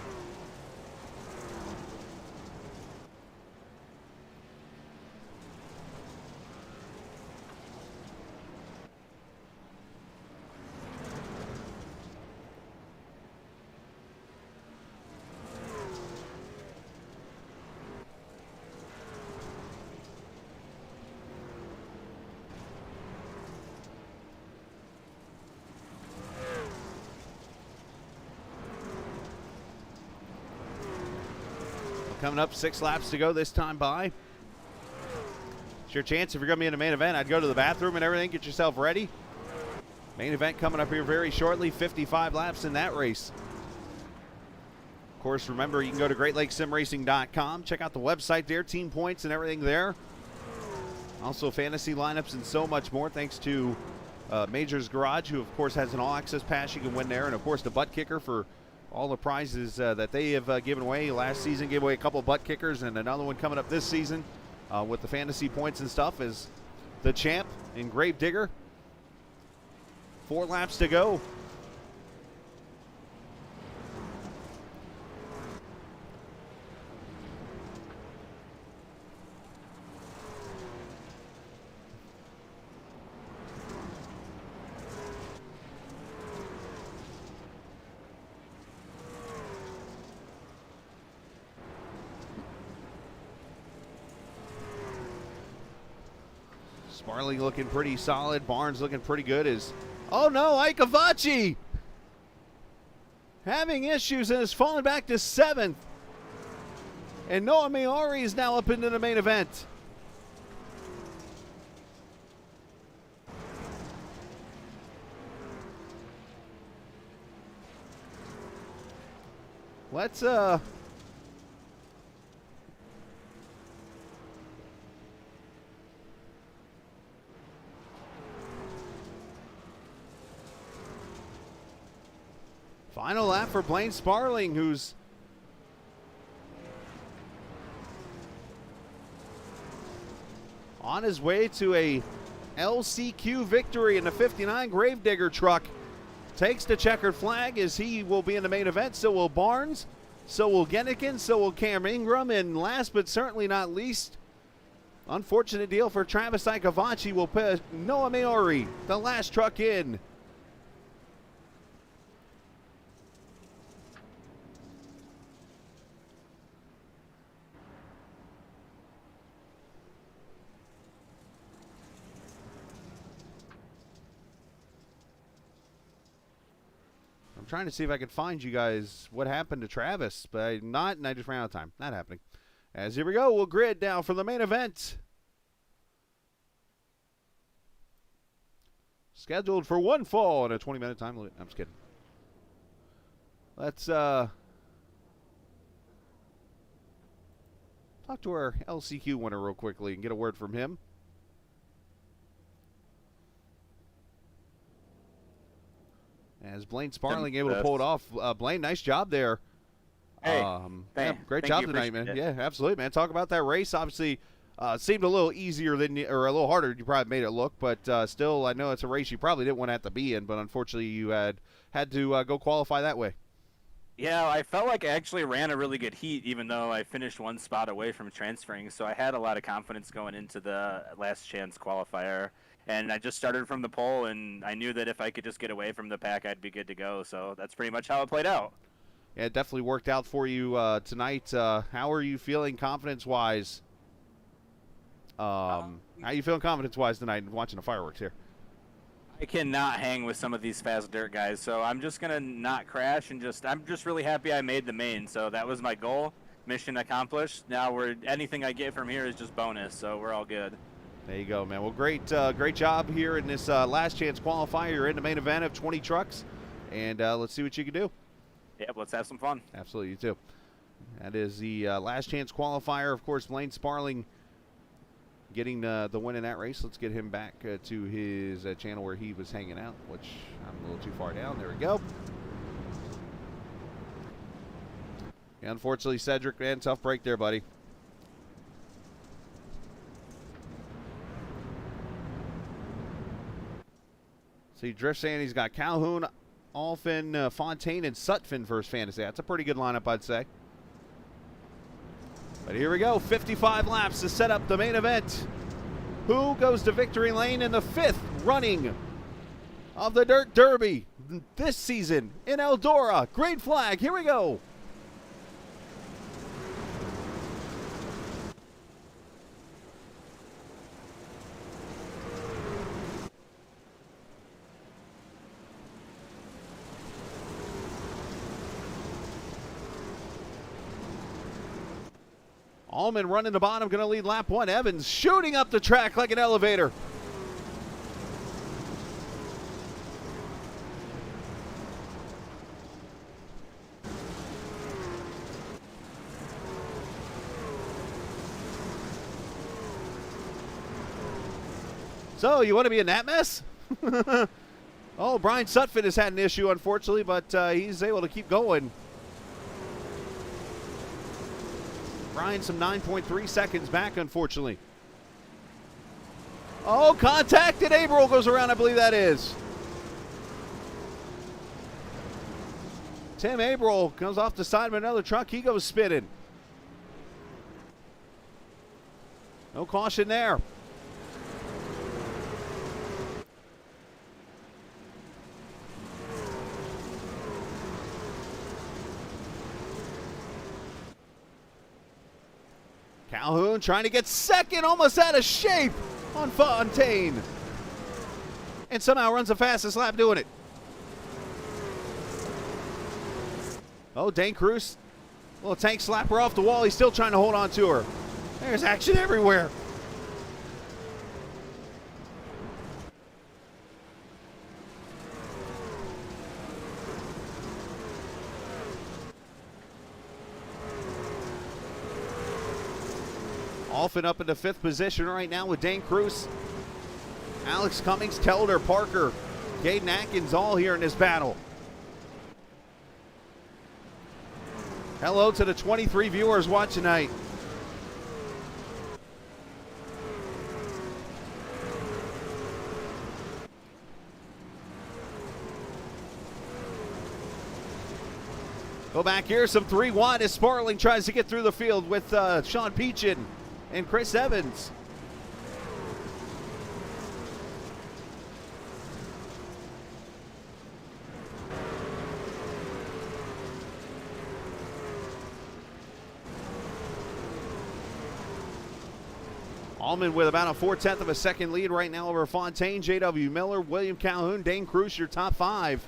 Coming up, 6 laps to go this time by. It's your chance if you're going to be in the main event. I'd go to the bathroom and everything, get yourself ready. Main event coming up here very shortly, 55 laps in that race. Of course, remember, you can go to GreatLakesSimRacing.com. Check out the website there, team points and everything there. Also fantasy lineups and so much more, thanks to Majors Garage, who, of course, has an all-access pass you can win there. And, of course, the butt kicker for all the prizes that they have given away. Last season gave away a couple butt kickers and another one coming up this season with the fantasy points and stuff is the champ in Grave Digger. 4 laps to go. Sparling looking pretty solid. Barnes looking pretty good. Oh no, Aikavachi having issues and has fallen back to 7th. And Noah Maori is now up into the main event. Let's final lap for Blaine Sparling, who's on his way to a LCQ victory in the 59 Gravedigger truck. Takes the checkered flag as he will be in the main event. So will Barnes, so will Gennikin, so will Cam Ingram, and last but certainly not least, unfortunate deal for Travis Aikavachi, will put Noah Maori, the last truck in. Trying to see if I can find you guys what happened to Travis, but not, and I just ran out of time. Not happening. As here we go, we'll grid now for the main event. Scheduled for one fall in a 20-minute time limit. I'm just kidding. Let's talk to our LCQ winner real quickly and get a word from him. As Blaine Sparling able to pull it off. Blaine, nice job there. Hey, yeah, great job tonight, man. Yeah, absolutely, man. Talk about that race. Obviously, seemed a little easier than, or a little harder than you probably made it look, but still, I know it's a race you probably didn't want to have to be in, but unfortunately, you had to go qualify that way. Yeah, I felt like I actually ran a really good heat, even though I finished one spot away from transferring, so I had a lot of confidence going into the last chance qualifier. And I just started from the pole, and I knew that if I could just get away from the pack, I'd be good to go. So that's pretty much how it played out. Yeah, it definitely worked out for you tonight. How are you feeling confidence-wise? How are you feeling confidence-wise tonight watching the fireworks here? I cannot hang with some of these fast dirt guys, so I'm just going to not crash. And I'm just really happy I made the main. So that was my goal. Mission accomplished. Now anything I get from here is just bonus, so we're all good. There you go, man. Well, great job here in this last chance qualifier. You're in the main event of 20 trucks, and let's see what you can do. Yep, let's have some fun. Absolutely, you too. That is the last chance qualifier. Of course, Blaine Sparling getting the win in that race. Let's get him back to his channel where he was hanging out, which I'm a little too far down. There we go. Yeah, unfortunately, Cedric, man, tough break there, buddy. See, Drift saying he's got Calhoun, Alphin, Fontaine, and Sutphin for his fantasy. That's a pretty good lineup, I'd say. But here we go, 55 laps to set up the main event. Who goes to victory lane in the 5th running of the Dirt Derby this season in Eldora? Green flag, here we go. Allman running the bottom, going to lead lap 1. Evans shooting up the track like an elevator. So, you want to be in that mess? Oh, Brian Sutphin has had an issue, unfortunately, but he's able to keep going. Brian some 9.3 seconds back, unfortunately. Oh, contact, and Averill goes around, I believe that is. Tim Averill comes off the side of another truck. He goes spinning. No caution there. Calhoun trying to get second, almost out of shape. on Fontaine. And somehow runs the fastest lap doing it. Oh, Dane Cruz. Little tank slapper off the wall. He's still trying to hold on to her. There's action everywhere. Alphen up into 5th position right now with Dane Cruz. Alex Cummings, Telder, Parker, Caden Atkins all here in this battle. Hello to the 23 viewers watching tonight. Go back here, some 3-1 as Sparling tries to get through the field with Sean Peachin and Chris Evans. Allman with about a 4/10 of a second lead right now over Fontaine, J.W. Miller, William Calhoun, Dane Cruz, your top 5.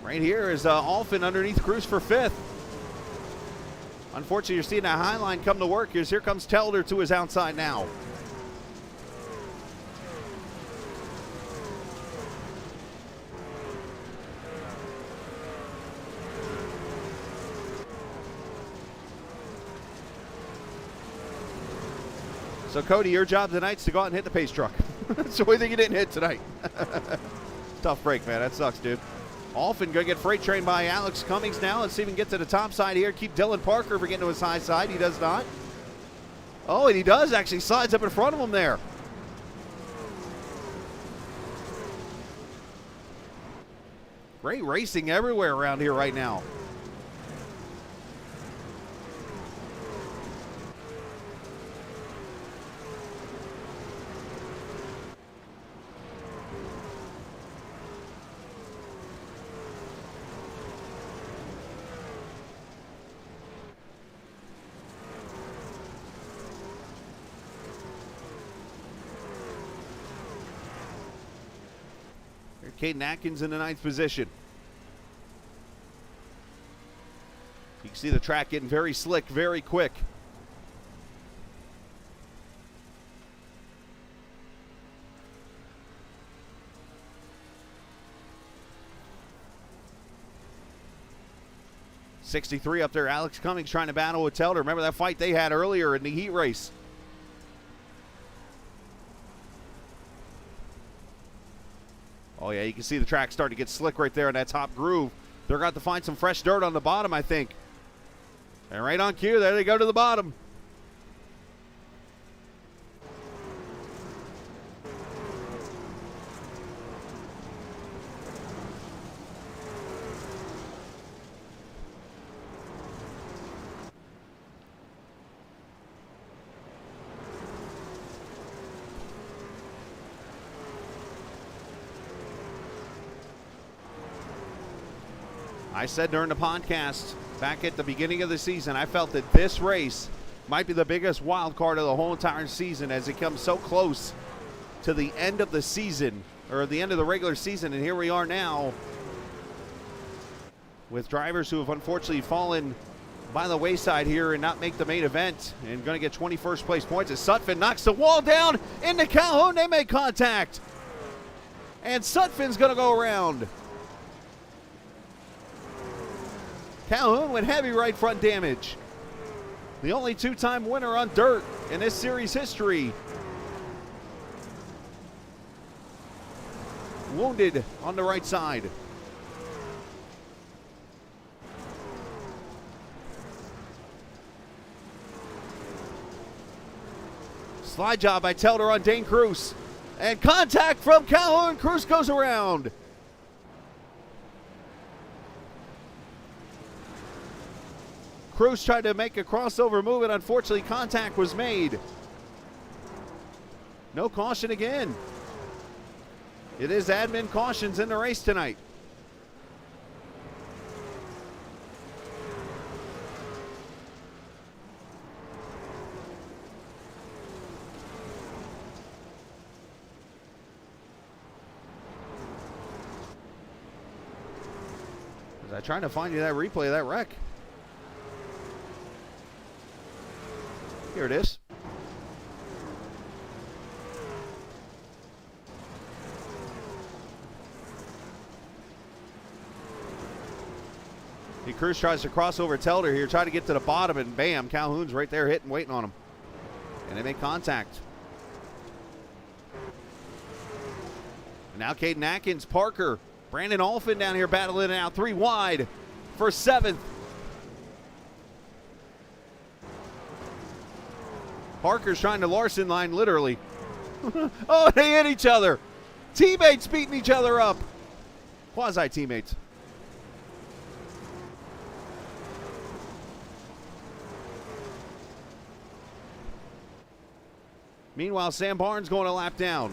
Right here is Alphen underneath Cruz for 5th. Unfortunately, you're seeing that high line come to work. Here comes Telder to his outside now. So, Cody, your job tonight is to go out and hit the pace truck. That's the only thing you didn't hit tonight. Tough break, man. That sucks, dude. Alphen going to get freight trained by Alex Cummings now. Let's see if we can get to the top side here. Keep Dylan Parker from getting to his high side. He does not. Oh, and he does actually. Slides up in front of him there. Great racing everywhere around here right now. Caden Atkins in the 9th position. You can see the track getting very slick, very quick. '63 up there. Alex Cummings trying to battle with Telder. Remember that fight they had earlier in the heat race? Oh, yeah, you can see the track starting to get slick right there in that top groove. They're going to have to find some fresh dirt on the bottom, I think. And right on cue, there they go to the bottom. I said during the podcast back at the beginning of the season, I felt that this race might be the biggest wild card of the whole entire season as it comes so close to the end of the season, or the end of the regular season. And here we are now with drivers who have unfortunately fallen by the wayside here and not make the main event and going to get 21st place points as Sutphin knocks the wall down into Calhoun. They make contact. And Sutphin's going to go around. Calhoun with heavy right front damage. The only 2-time winner on dirt in this series history. Wounded on the right side. Slide job by Telder on Dane Cruz. And contact from Calhoun. Cruz goes around. Cruz tried to make a crossover move, and unfortunately contact was made. No caution again. It is admin cautions in the race tonight. I'm trying to find you that replay of that wreck. Here it is. Cruz tries to cross over Telder here, try to get to the bottom, and bam, Calhoun's right there hitting, waiting on him. And they make contact. And now Caden Atkins, Parker, Brandon Alfin down here battling it out 3 wide for 7th. Parker's trying to Larson line, literally. Oh, they hit each other. Teammates beating each other up. Quasi-teammates. Meanwhile, Sam Barnes going a lap down.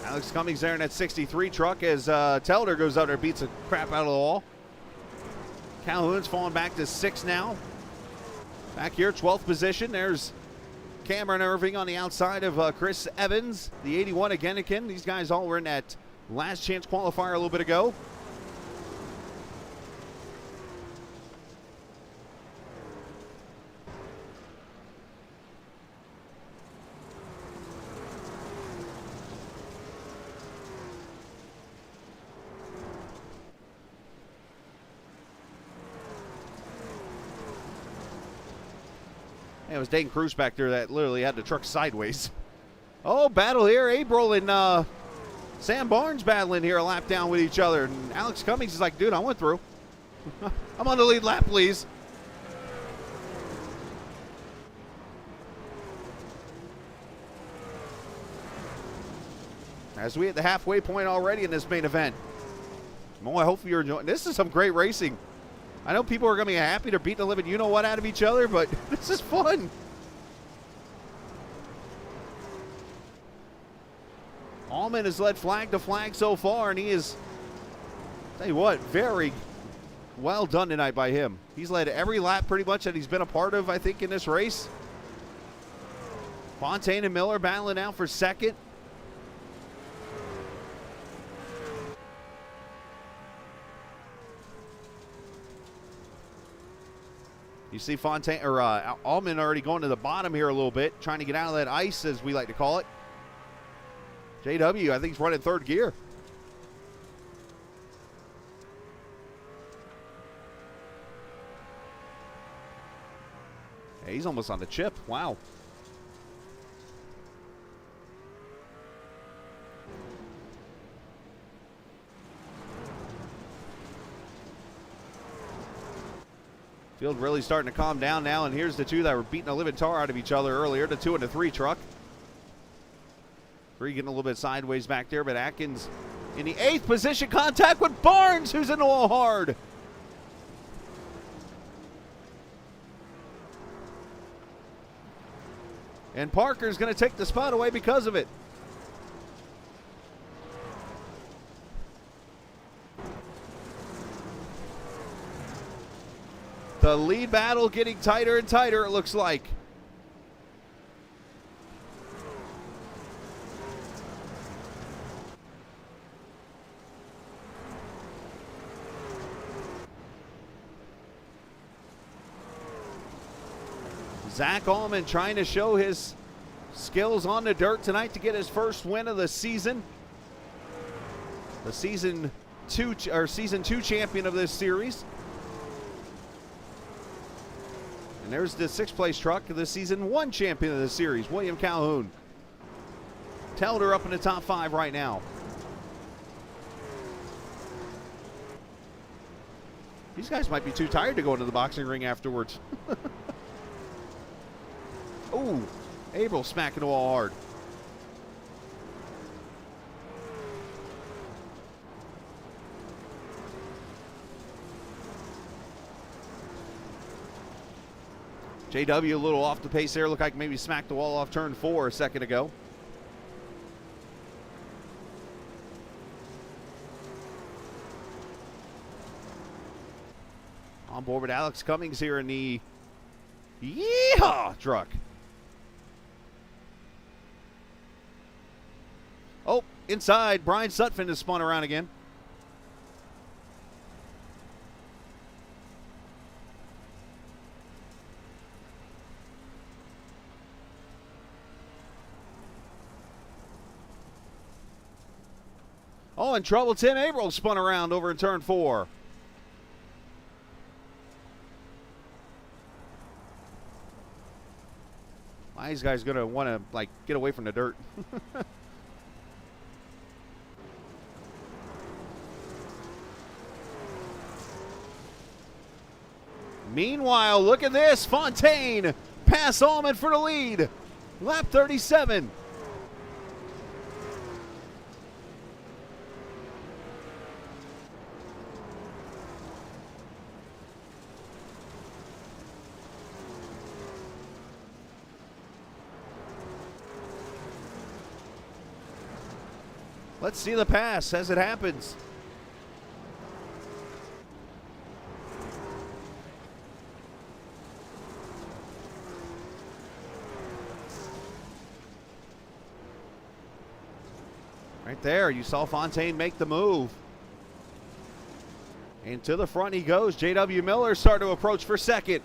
Alex Cummings there in that 63 truck as Telder goes out there and beats the crap out of the wall. Calhoun's falling back to 6 now. Back here, 12th position. There's Cameron Irving on the outside of Chris Evans, the 81 again. These guys all were in that last chance qualifier a little bit ago. It was Dane Cruz back there that literally had the truck sideways. Oh, battle here. April and Sam Barnes battling here a lap down with each other. And Alex Cummings is like, dude, I went through. I'm on the lead lap, please. As we hit the halfway point already in this main event. Boy, I hope you're enjoying. This is some great racing. I know people are going to be happy to beat the living you-know-what out of each other, but this is fun. Allman has led flag to flag so far, and he is, tell you what, very well done tonight by him. He's led every lap pretty much that he's been a part of, I think, in this race. Fontaine and Miller battling out for second. You see Fontaine or Allman already going to the bottom here a little bit, trying to get out of that ice, as we like to call it. JW, I think, he's running 3rd gear. Hey, he's almost on the chip. Wow. Field really starting to calm down now, and here's the two that were beating the living tar out of each other earlier, the 2 and the 3 truck. 3 getting a little bit sideways back there, but Atkins in the 8th position, contact with Barnes, who's in the wall hard. And Parker's going to take the spot away because of it. The lead battle getting tighter and tighter, it looks like. Zach Allman trying to show his skills on the dirt tonight to get his first win of the season. The season 2 champion of this series. And there's the 6th place truck, the season 1 champion of the series, William Calhoun. Telder up in the top 5 right now. These guys might be too tired to go into the boxing ring afterwards. Ooh, April smacking the wall hard. JW a little off the pace there. Looked like maybe smacked the wall off turn 4 a second ago. On board with Alex Cummings here in the Yeehaw truck. Oh, inside, Brian Sutphin has spun around again. Oh, in trouble, Tim Averill spun around over in turn 4. These guys going to want to, like, get away from the dirt. Meanwhile, look at this. Fontaine pass Allman for the lead. Lap 37. Let's see the pass as it happens. Right there, you saw Fontaine make the move. And to the front he goes. J.W. Miller starting to approach for second.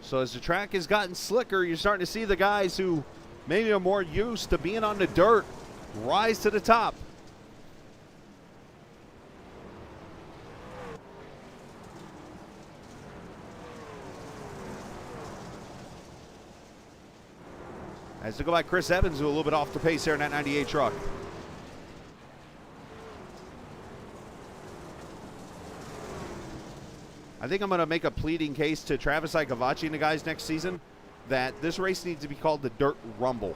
So as the track has gotten slicker, you're starting to see the guys who maybe are more used to being on the dirt rise to the top. As to go by Chris Evans, who a little bit off the pace here in that 98 truck. I think I'm going to make a pleading case to Travis Icavacci and the guys next season that this race needs to be called the Dirt Rumble.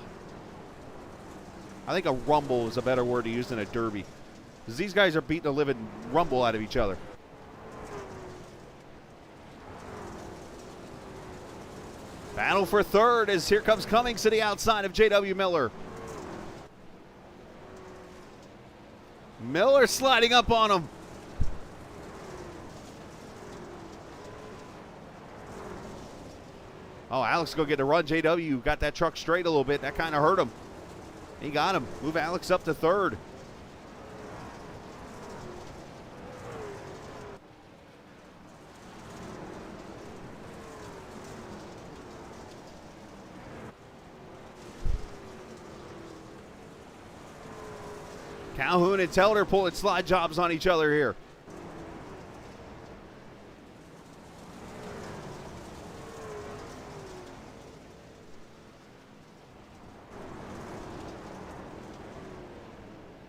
I think a rumble is a better word to use than a derby, because these guys are beating the living rumble out of each other. Battle for third as here comes Cummings to the outside of J.W. Miller. Miller sliding up on him. Oh, Alex go get a run. J.W. got that truck straight a little bit. That kind of hurt him. He got him. Move Alex up to third. Calhoun and Telder pulling slide jobs on each other here.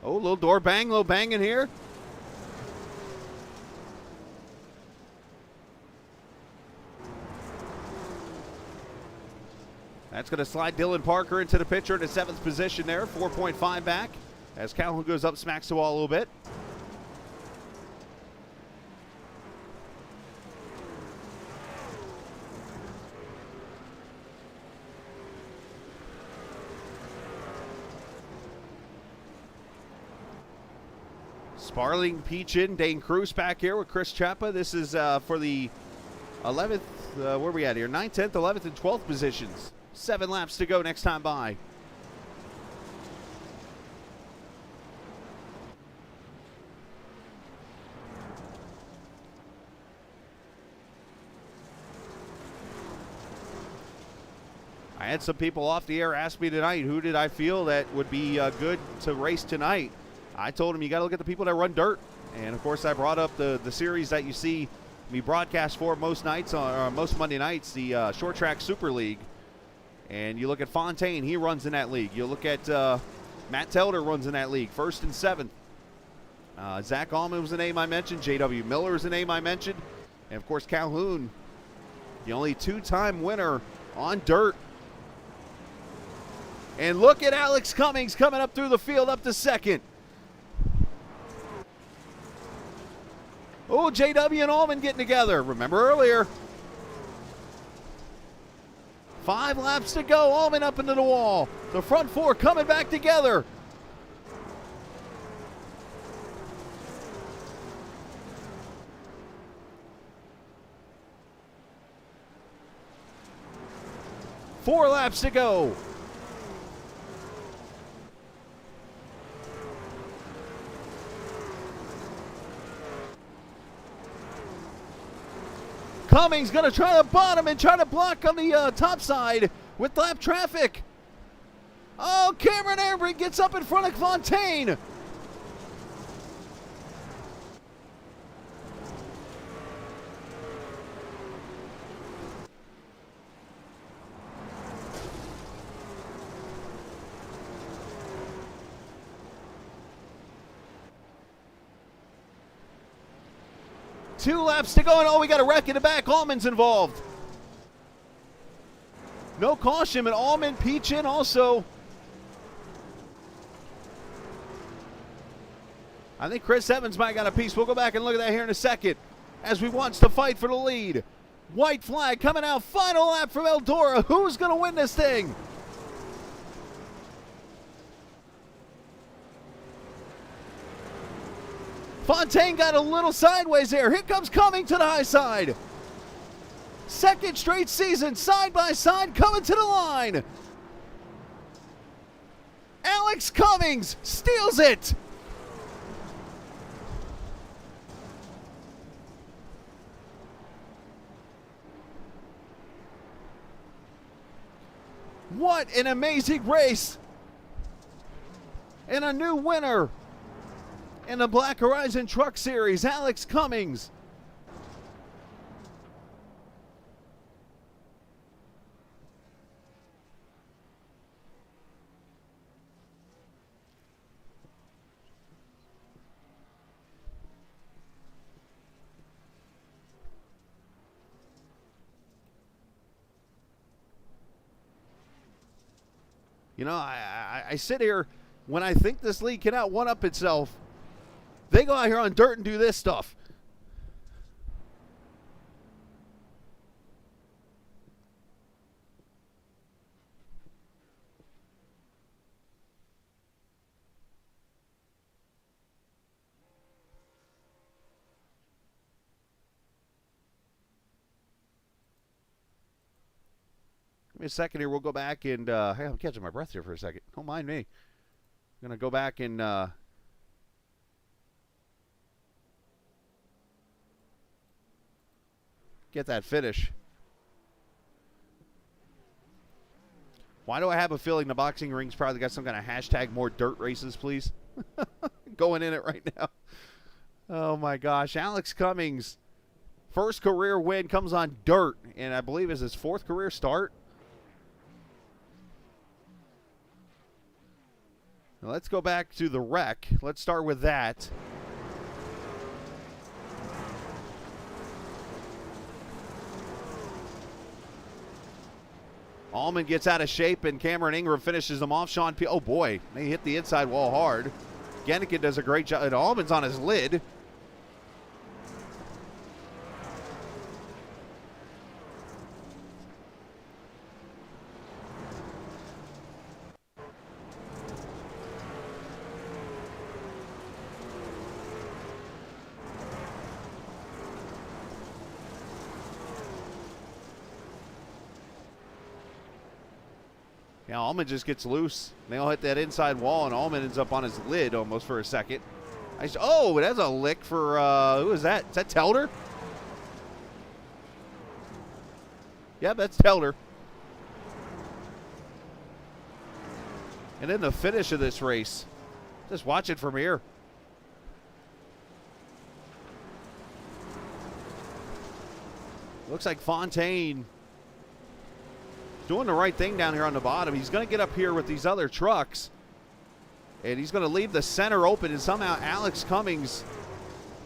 Oh, little door bang, little bang in here. That's going to slide Dylan Parker into the picture in the 7th position there, 4.5 back. As Calhoun goes up, smacks the wall a little bit. Sparling, Peachin, Dane Cruz back here with Chris Chapa. This is for the 11th, where are we at here? 9th, 10th, 11th, and 12th positions. 7 laps to go next time by. I had some people off the air ask me tonight, who did I feel that would be good to race tonight? I told them you got to look at the people that run dirt. And, of course, I brought up the series that you see me broadcast for most nights, most Monday nights, the Short Track Super League. And you look at Fontaine, he runs in that league. You look at Matt Telder runs in that league, 1st and 7th. Zach Allman was the name I mentioned. J.W. Miller is the name I mentioned. And, of course, Calhoun, the only 2-time winner on dirt. And look at Alex Cummings coming up through the field up to 2nd. Oh, JW and Allman getting together. Remember earlier. 5 laps to go. Allman up into the wall. The front 4 coming back together. 4 laps to go. Cummings going to try to bottom and try to block on the top side with lap traffic. Oh, Cameron Airbrink gets up in front of Fontaine. Two laps to go, and oh, we got a wreck in the back. Allman's involved. No caution, and Allman peach in also. I think Chris Evans might got a piece. We'll go back and look at that here in a second as we watch the fight for the lead. White flag coming out. Final lap from Eldora. Who's going to win this thing? Fontaine got a little sideways there. Here comes Cummings to the high side. Second straight season, side by side, coming to the line. Alex Cummings steals it. What an amazing race. And a new winner in the Black Horizon Truck Series, Alex Cummings. You know, I sit here when I think this league cannot one-up itself. They go out here on dirt and do this stuff. Give me a second here. We'll go back and hey, I'm catching my breath here for a second. Don't mind me. I'm going to go back and get that finish. Why do I have a feeling the boxing ring's probably got some kind of hashtag more dirt races, please? Going in it right now. Oh my gosh. Alex Cummings, first career win, comes on dirt, and I believe is his 4th career start. Now let's go back to the wreck. Let's start with that. Allman gets out of shape, and Cameron Ingram finishes him off. Sean P. Oh, boy. They hit the inside wall hard. Genneken does a great job. And Allman's on his lid. Yeah, Allman just gets loose. They all hit that inside wall, and Allman ends up on his lid almost for a second. Oh, that's a lick for, who is that? Is that Telder? Yeah, that's Telder. And then the finish of this race. Just watch it from here. Looks like Fontaine doing the right thing down here on the bottom. He's going to get up here with these other trucks, and he's going to leave the center open, and somehow Alex Cummings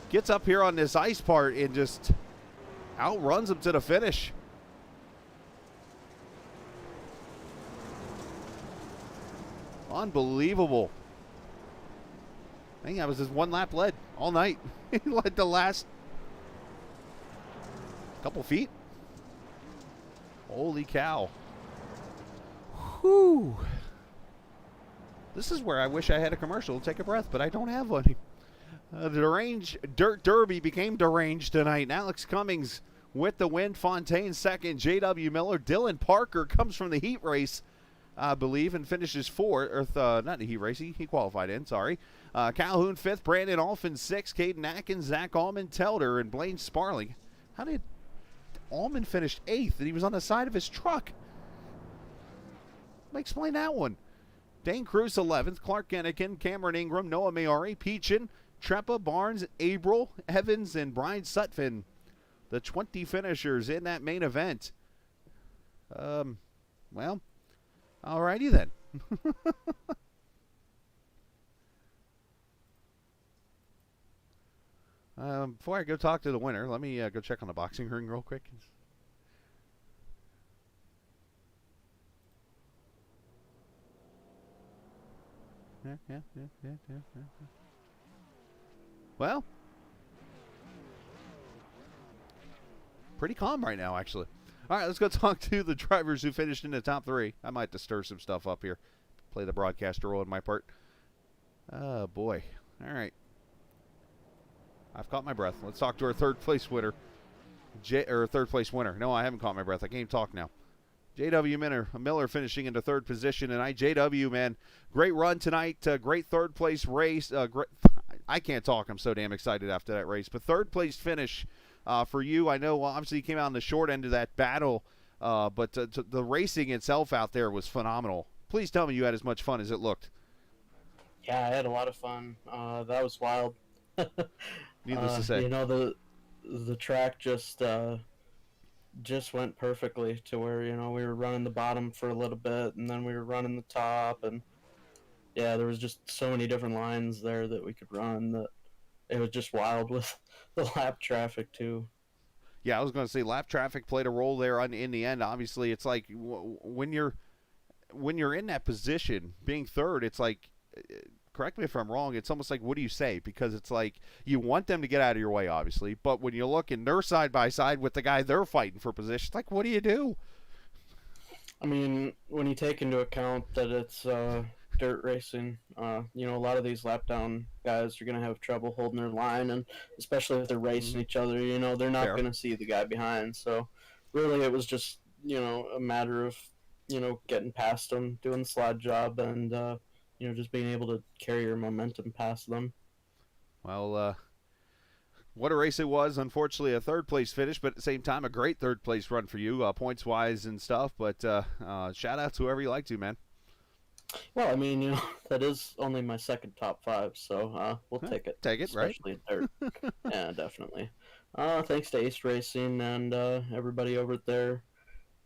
gets up here on this ice part and just outruns him to the finish. Unbelievable. I think that was his 1 lap lead all night. He led the last couple feet. Holy cow. Whew. This is where I wish I had a commercial to take a breath, but I don't have one. The Deranged Dirt Derby became deranged tonight. And Alex Cummings with the win. Fontaine second. J.W. Miller. Dylan Parker comes from the heat race, I believe, and finishes fourth. Not the heat race. He qualified in, sorry. Calhoun fifth. Brandon Alphin sixth. Caden Atkins, Zach Allman, Telder, and Blaine Sparling. How did Allman finish eighth and he was on the side of his truck? Let me explain that one. Dane Cruz 11th, Clark Gennikin, Cameron Ingram, Noah Maori, Peachin, Trepa, Barnes, Abril, Evans, and Brian Sutphin. The 20 finishers in that main event. Well, alrighty then. Before I go talk to the winner, let me go check on the boxing ring real quick. Yeah. Well, pretty calm right now, actually. All right, let's go talk to the drivers who finished in the top three. I might have to stir some stuff up here. Play the broadcaster role on my part. Oh, boy. All right. I've caught my breath. Let's talk to our third place winner. Third place winner. No, I haven't caught my breath. I can't even talk now. J.W. Miller finishing into third position tonight. J.W., man, great run tonight. Great third place race. I can't talk. I'm so damn excited after that race. But third place finish for you. I know, obviously, you came out on the short end of that battle, but the racing itself out there was phenomenal. Please tell me you had as much fun as it looked. Yeah, I had a lot of fun. That was wild. Needless to say. You know, the track just went perfectly to where, you know, we were running the bottom for a little bit and then we were running the top, and yeah, there was just so many different lines there that we could run that it was just wild with the lap traffic too. Yeah, I was going to say lap traffic played a role there in the end. Obviously, it's like when you're in that position, being third, it's like, correct me if I'm wrong, it's almost like, what do you say? Because it's like you want them to get out of your way, obviously, but when you look and they're side by side with the guy they're fighting for position, it's like, what do you do? I mean, when you take into account that it's dirt racing, you know, a lot of these lap down guys are going to have trouble holding their line, and especially if they're racing each other, you know, they're not going to see the guy behind. So really it was just, you know, a matter of, you know, getting past them, doing the slide job, and you know, just being able to carry your momentum past them. Well, what a race it was. Unfortunately, a third-place finish, but at the same time, a great third-place run for you, points-wise and stuff. But shout-out to whoever you like to, man. Well, I mean, you know, that is only my second top five, so we'll take it. Take it, right? Especially in third. Yeah, definitely. Thanks to Ace Racing and everybody over there.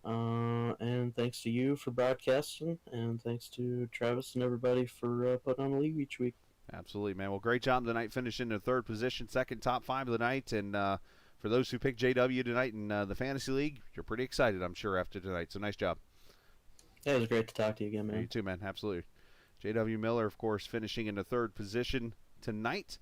And thanks to you for broadcasting, and thanks to Travis and everybody for putting on the league each week. Absolutely, man. Well, great job tonight, finishing in third position, second top five of the night. And for those who picked JW tonight in the Fantasy League, you're pretty excited, I'm sure, after tonight. So nice job. Yeah, it was great to talk to you again, man. You too, man. Absolutely. JW Miller, of course, finishing in the third position tonight.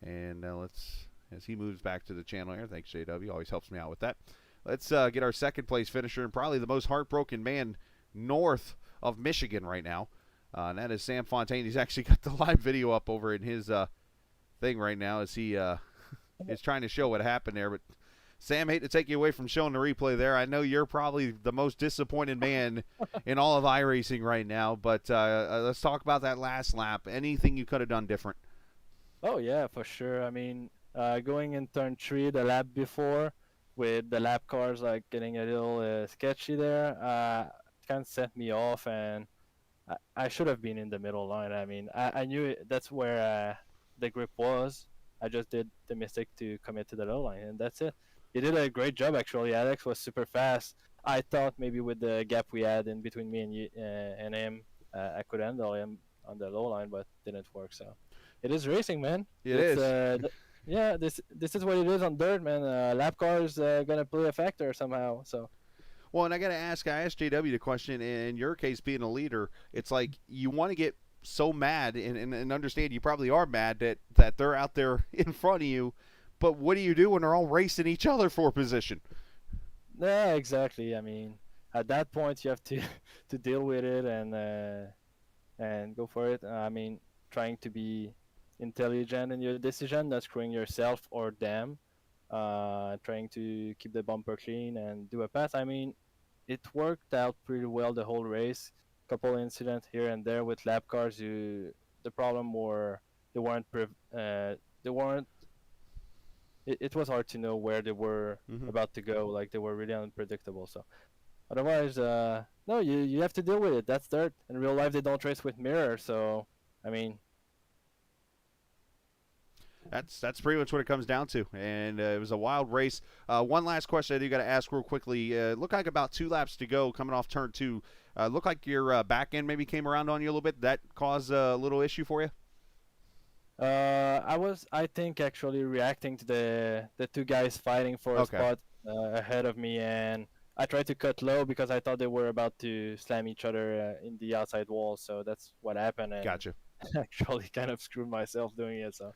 And as he moves back to the channel here, thanks, JW. Always helps me out with that. Let's get our second place finisher and probably the most heartbroken man north of Michigan right now. And that is Sam Fontaine. He's actually got the live video up over in his thing right now as he is trying to show what happened there. But Sam, hate to take you away from showing the replay there. I know you're probably the most disappointed man in all of iRacing right now. But let's talk about that last lap. Anything you could have done different? Oh, yeah, for sure. I mean, going in turn 3, the lap before, with the lap cars like getting a little sketchy there, kind of sent me off, and I should have been in the middle line. I mean, I knew that's where the grip was. I just did the mistake to commit to the low line, and that's it. He did a great job, actually. Alex was super fast. I thought maybe with the gap we had in between me and him, I could handle him on the low line, but didn't work. So it is racing, man. It is. Yeah, this is what it is on dirt, man. Lap cars gonna play a factor somehow. So. Well, and I asked JW the question. In your case, being a leader, it's like you want to get so mad and understand you probably are mad that they're out there in front of you. But what do you do when they're all racing each other for position? Yeah, exactly. I mean, at that point, you have to deal with it and go for it. I mean, trying to be intelligent in your decision, not screwing yourself or them. trying to keep the bumper clean and do a pass. I mean, it worked out pretty well the whole race. Couple incidents here and there with lap cars. The problem were they weren't they weren't. It was hard to know where they were about to go. Like they were really unpredictable. So otherwise, no, you have to deal with it. That's dirt. In real life, they don't race with mirror. So I mean, That's pretty much what it comes down to, and it was a wild race. One last question I do got to ask real quickly. Looked like about 2 laps to go coming off turn 2. Looked like your back end maybe came around on you a little bit. That caused a little issue for you? I think, actually reacting to the 2 guys fighting for a spot ahead of me, and I tried to cut low because I thought they were about to slam each other in the outside wall. So that's what happened. And Gotcha. actually kind of screwed myself doing it. So.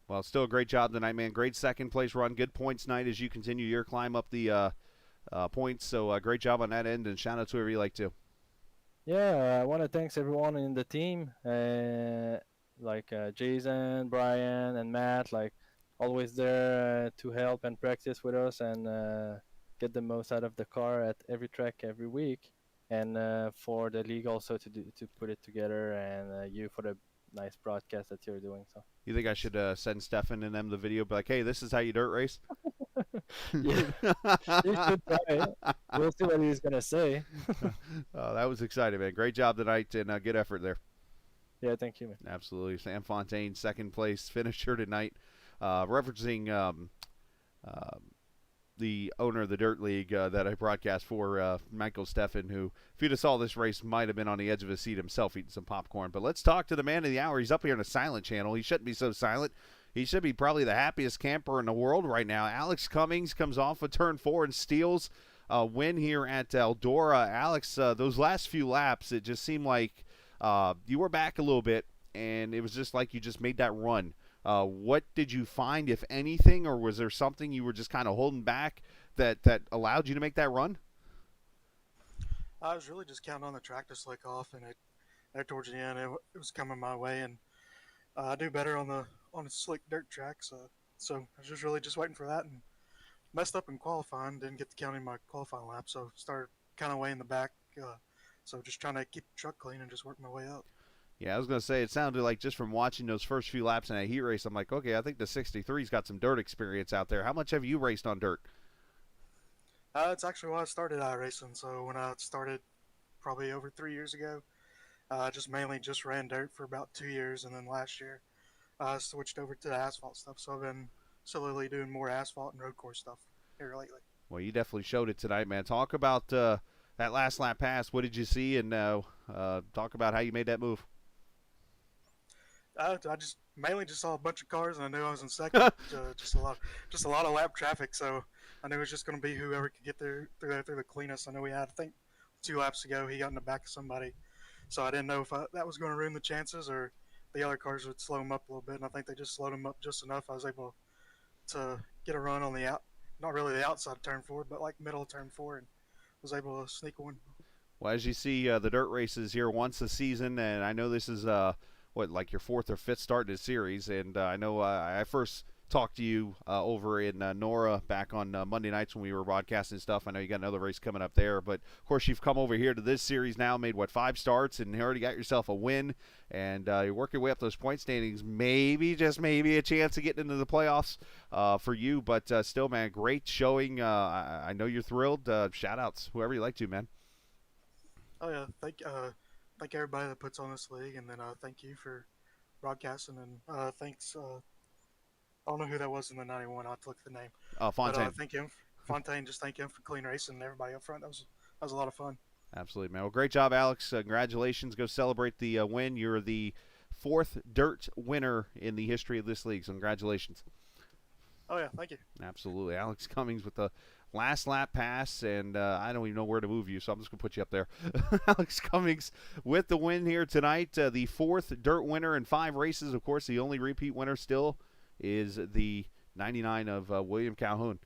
Well, still a great job tonight, man. Great second place run. Good points night as you continue your climb up the points. So great job on that end, and shout out to whoever you like to. Yeah, I want to thank everyone in the team, like Jason, Brian, and Matt, like always there to help and practice with us and get the most out of the car at every track every week, and for the league also to put it together, and you for the nice broadcast that you're doing. So. You think I should send Stefan and them the video, be like, hey, this is how you dirt race? Yeah, you should try it. We'll see what he's going to say. That was exciting, man. Great job tonight, and good effort there. Yeah, thank you, man. Absolutely. Sam Fontaine, second place finisher tonight, referencing the owner of the Dirt League that I broadcast for, Michael Steffen, who, if you'd have saw this race, might have been on the edge of his seat himself eating some popcorn. But let's talk to the man of the hour. He's up here on a silent channel. He shouldn't be so silent. He should be probably the happiest camper in the world right now. Alex Cummings comes off of turn 4 and steals a win here at Eldora. Alex, those last few laps, it just seemed like you were back a little bit, and it was just like you just made that run. What did you find, if anything, or was there something you were just kind of holding back that allowed you to make that run? I was really just counting on the track to slick off, and there towards the end, it was coming my way, and I do better on a slick dirt track, so I was just really just waiting for that, and messed up in qualifying, didn't get to counting my qualifying lap, so started kind of way in the back, so just trying to keep the truck clean and just work my way up. Yeah, I was going to say, it sounded like just from watching those first few laps in that heat race, I'm like, okay, I think the 63's got some dirt experience out there. How much have you raced on dirt? It's actually why I started iRacing. So when I started probably over 3 years ago, I just mainly just ran dirt for about 2 years, and then last year I switched over to the asphalt stuff. So I've been slowly doing more asphalt and road course stuff here lately. Well, you definitely showed it tonight, man. Talk about that last lap pass. What did you see? And talk about how you made that move. I just mainly just saw a bunch of cars, and I knew I was in second. just a lot of lap traffic. So I knew it was just going to be whoever could get through the cleanest. I know we had, I think, 2 laps ago, he got in the back of somebody. So I didn't know if that was going to ruin the chances or the other cars would slow him up a little bit. And I think they just slowed him up just enough. I was able to get a run on the not really the outside of turn 4, but like middle of turn 4, and was able to sneak one. Well, as you see, the dirt races here once a season, and I know this is like your 4th or 5th start in the series, and I know I first talked to you over in Nora back on Monday nights when we were broadcasting stuff. I know you got another race coming up there, but of course you've come over here to this series now, made 5 starts, and you already got yourself a win, and you're working your way up those point standings. Maybe, just maybe, a chance of getting into the playoffs for you, but still, man, great showing. I know you're thrilled. Shout outs, whoever you like to, man. Oh yeah, thank everybody that puts on this league, and then thank you for broadcasting, and thanks. I don't know who that was in the 91. I'll have to look at the name. Fontaine. But, thank him, Fontaine. Just thank him for clean racing and everybody up front. That was a lot of fun. Absolutely, man. Well, great job, Alex. Congratulations. Go celebrate the win. You're the 4th dirt winner in the history of this league. So congratulations. Oh yeah, thank you. Absolutely, Alex Cummings with the last lap pass, and I don't even know where to move you, so I'm just going to put you up there. Alex Cummings with the win here tonight, the 4th dirt winner in 5 races. Of course, the only repeat winner still is the 99 of William Calhoun.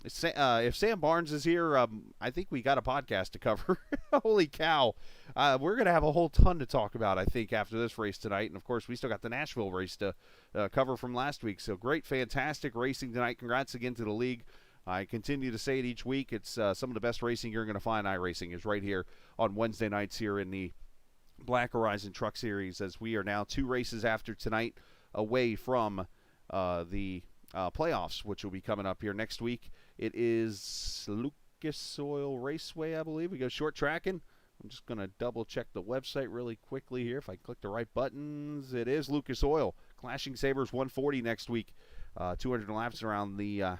if Sam Barnes is here, I think we got a podcast to cover. Holy cow. We're going to have a whole ton to talk about, I think, after this race tonight. And, of course, we still got the Nashville race to cover from last week. So great, fantastic racing tonight. Congrats again to the league. I continue to say it each week. It's some of the best racing you're going to find. iRacing is right here on Wednesday nights here in the Black Horizon Truck Series, as we are now 2 races after tonight away from the playoffs, which will be coming up here next week. It is Lucas Oil Raceway, I believe. We go short tracking. I'm just going to double check the website really quickly here. If I click the right buttons, it is Lucas Oil. Clashing Sabres 140 next week. 200 laps around the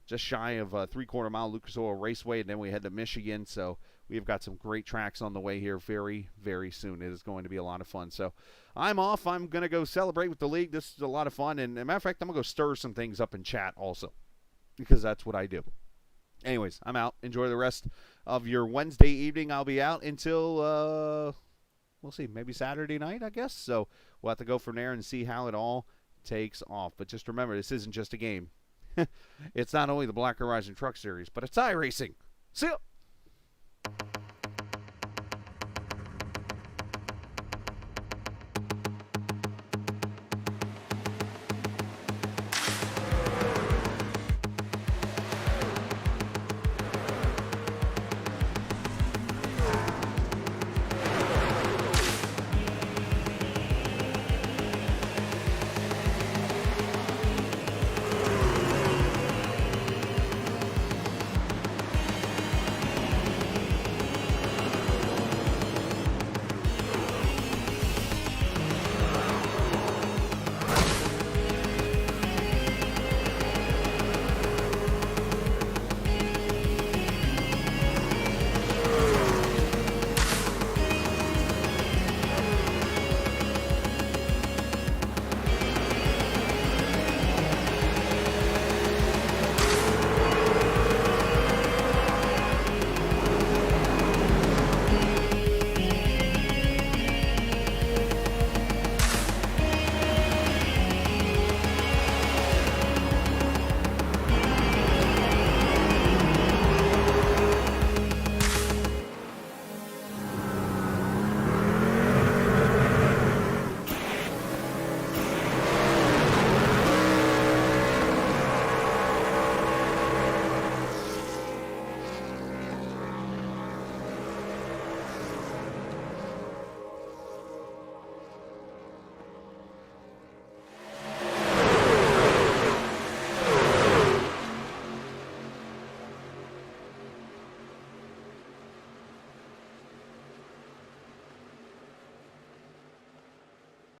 just shy of 3/4 mile Lucas Oil Raceway, and then we head to Michigan. So we've got some great tracks on the way here very, very soon. It is going to be a lot of fun. So I'm off. I'm going to go celebrate with the league. This is a lot of fun. And as a matter of fact, I'm going to go stir some things up in chat also, because that's what I do. Anyways, I'm out. Enjoy the rest of your Wednesday evening. I'll be out until, we'll see, maybe Saturday night, I guess. So we'll have to go from there and see how it all takes off. But just remember, this isn't just a game. It's not only the Black Horizon Truck Series, but it's iRacing. See ya!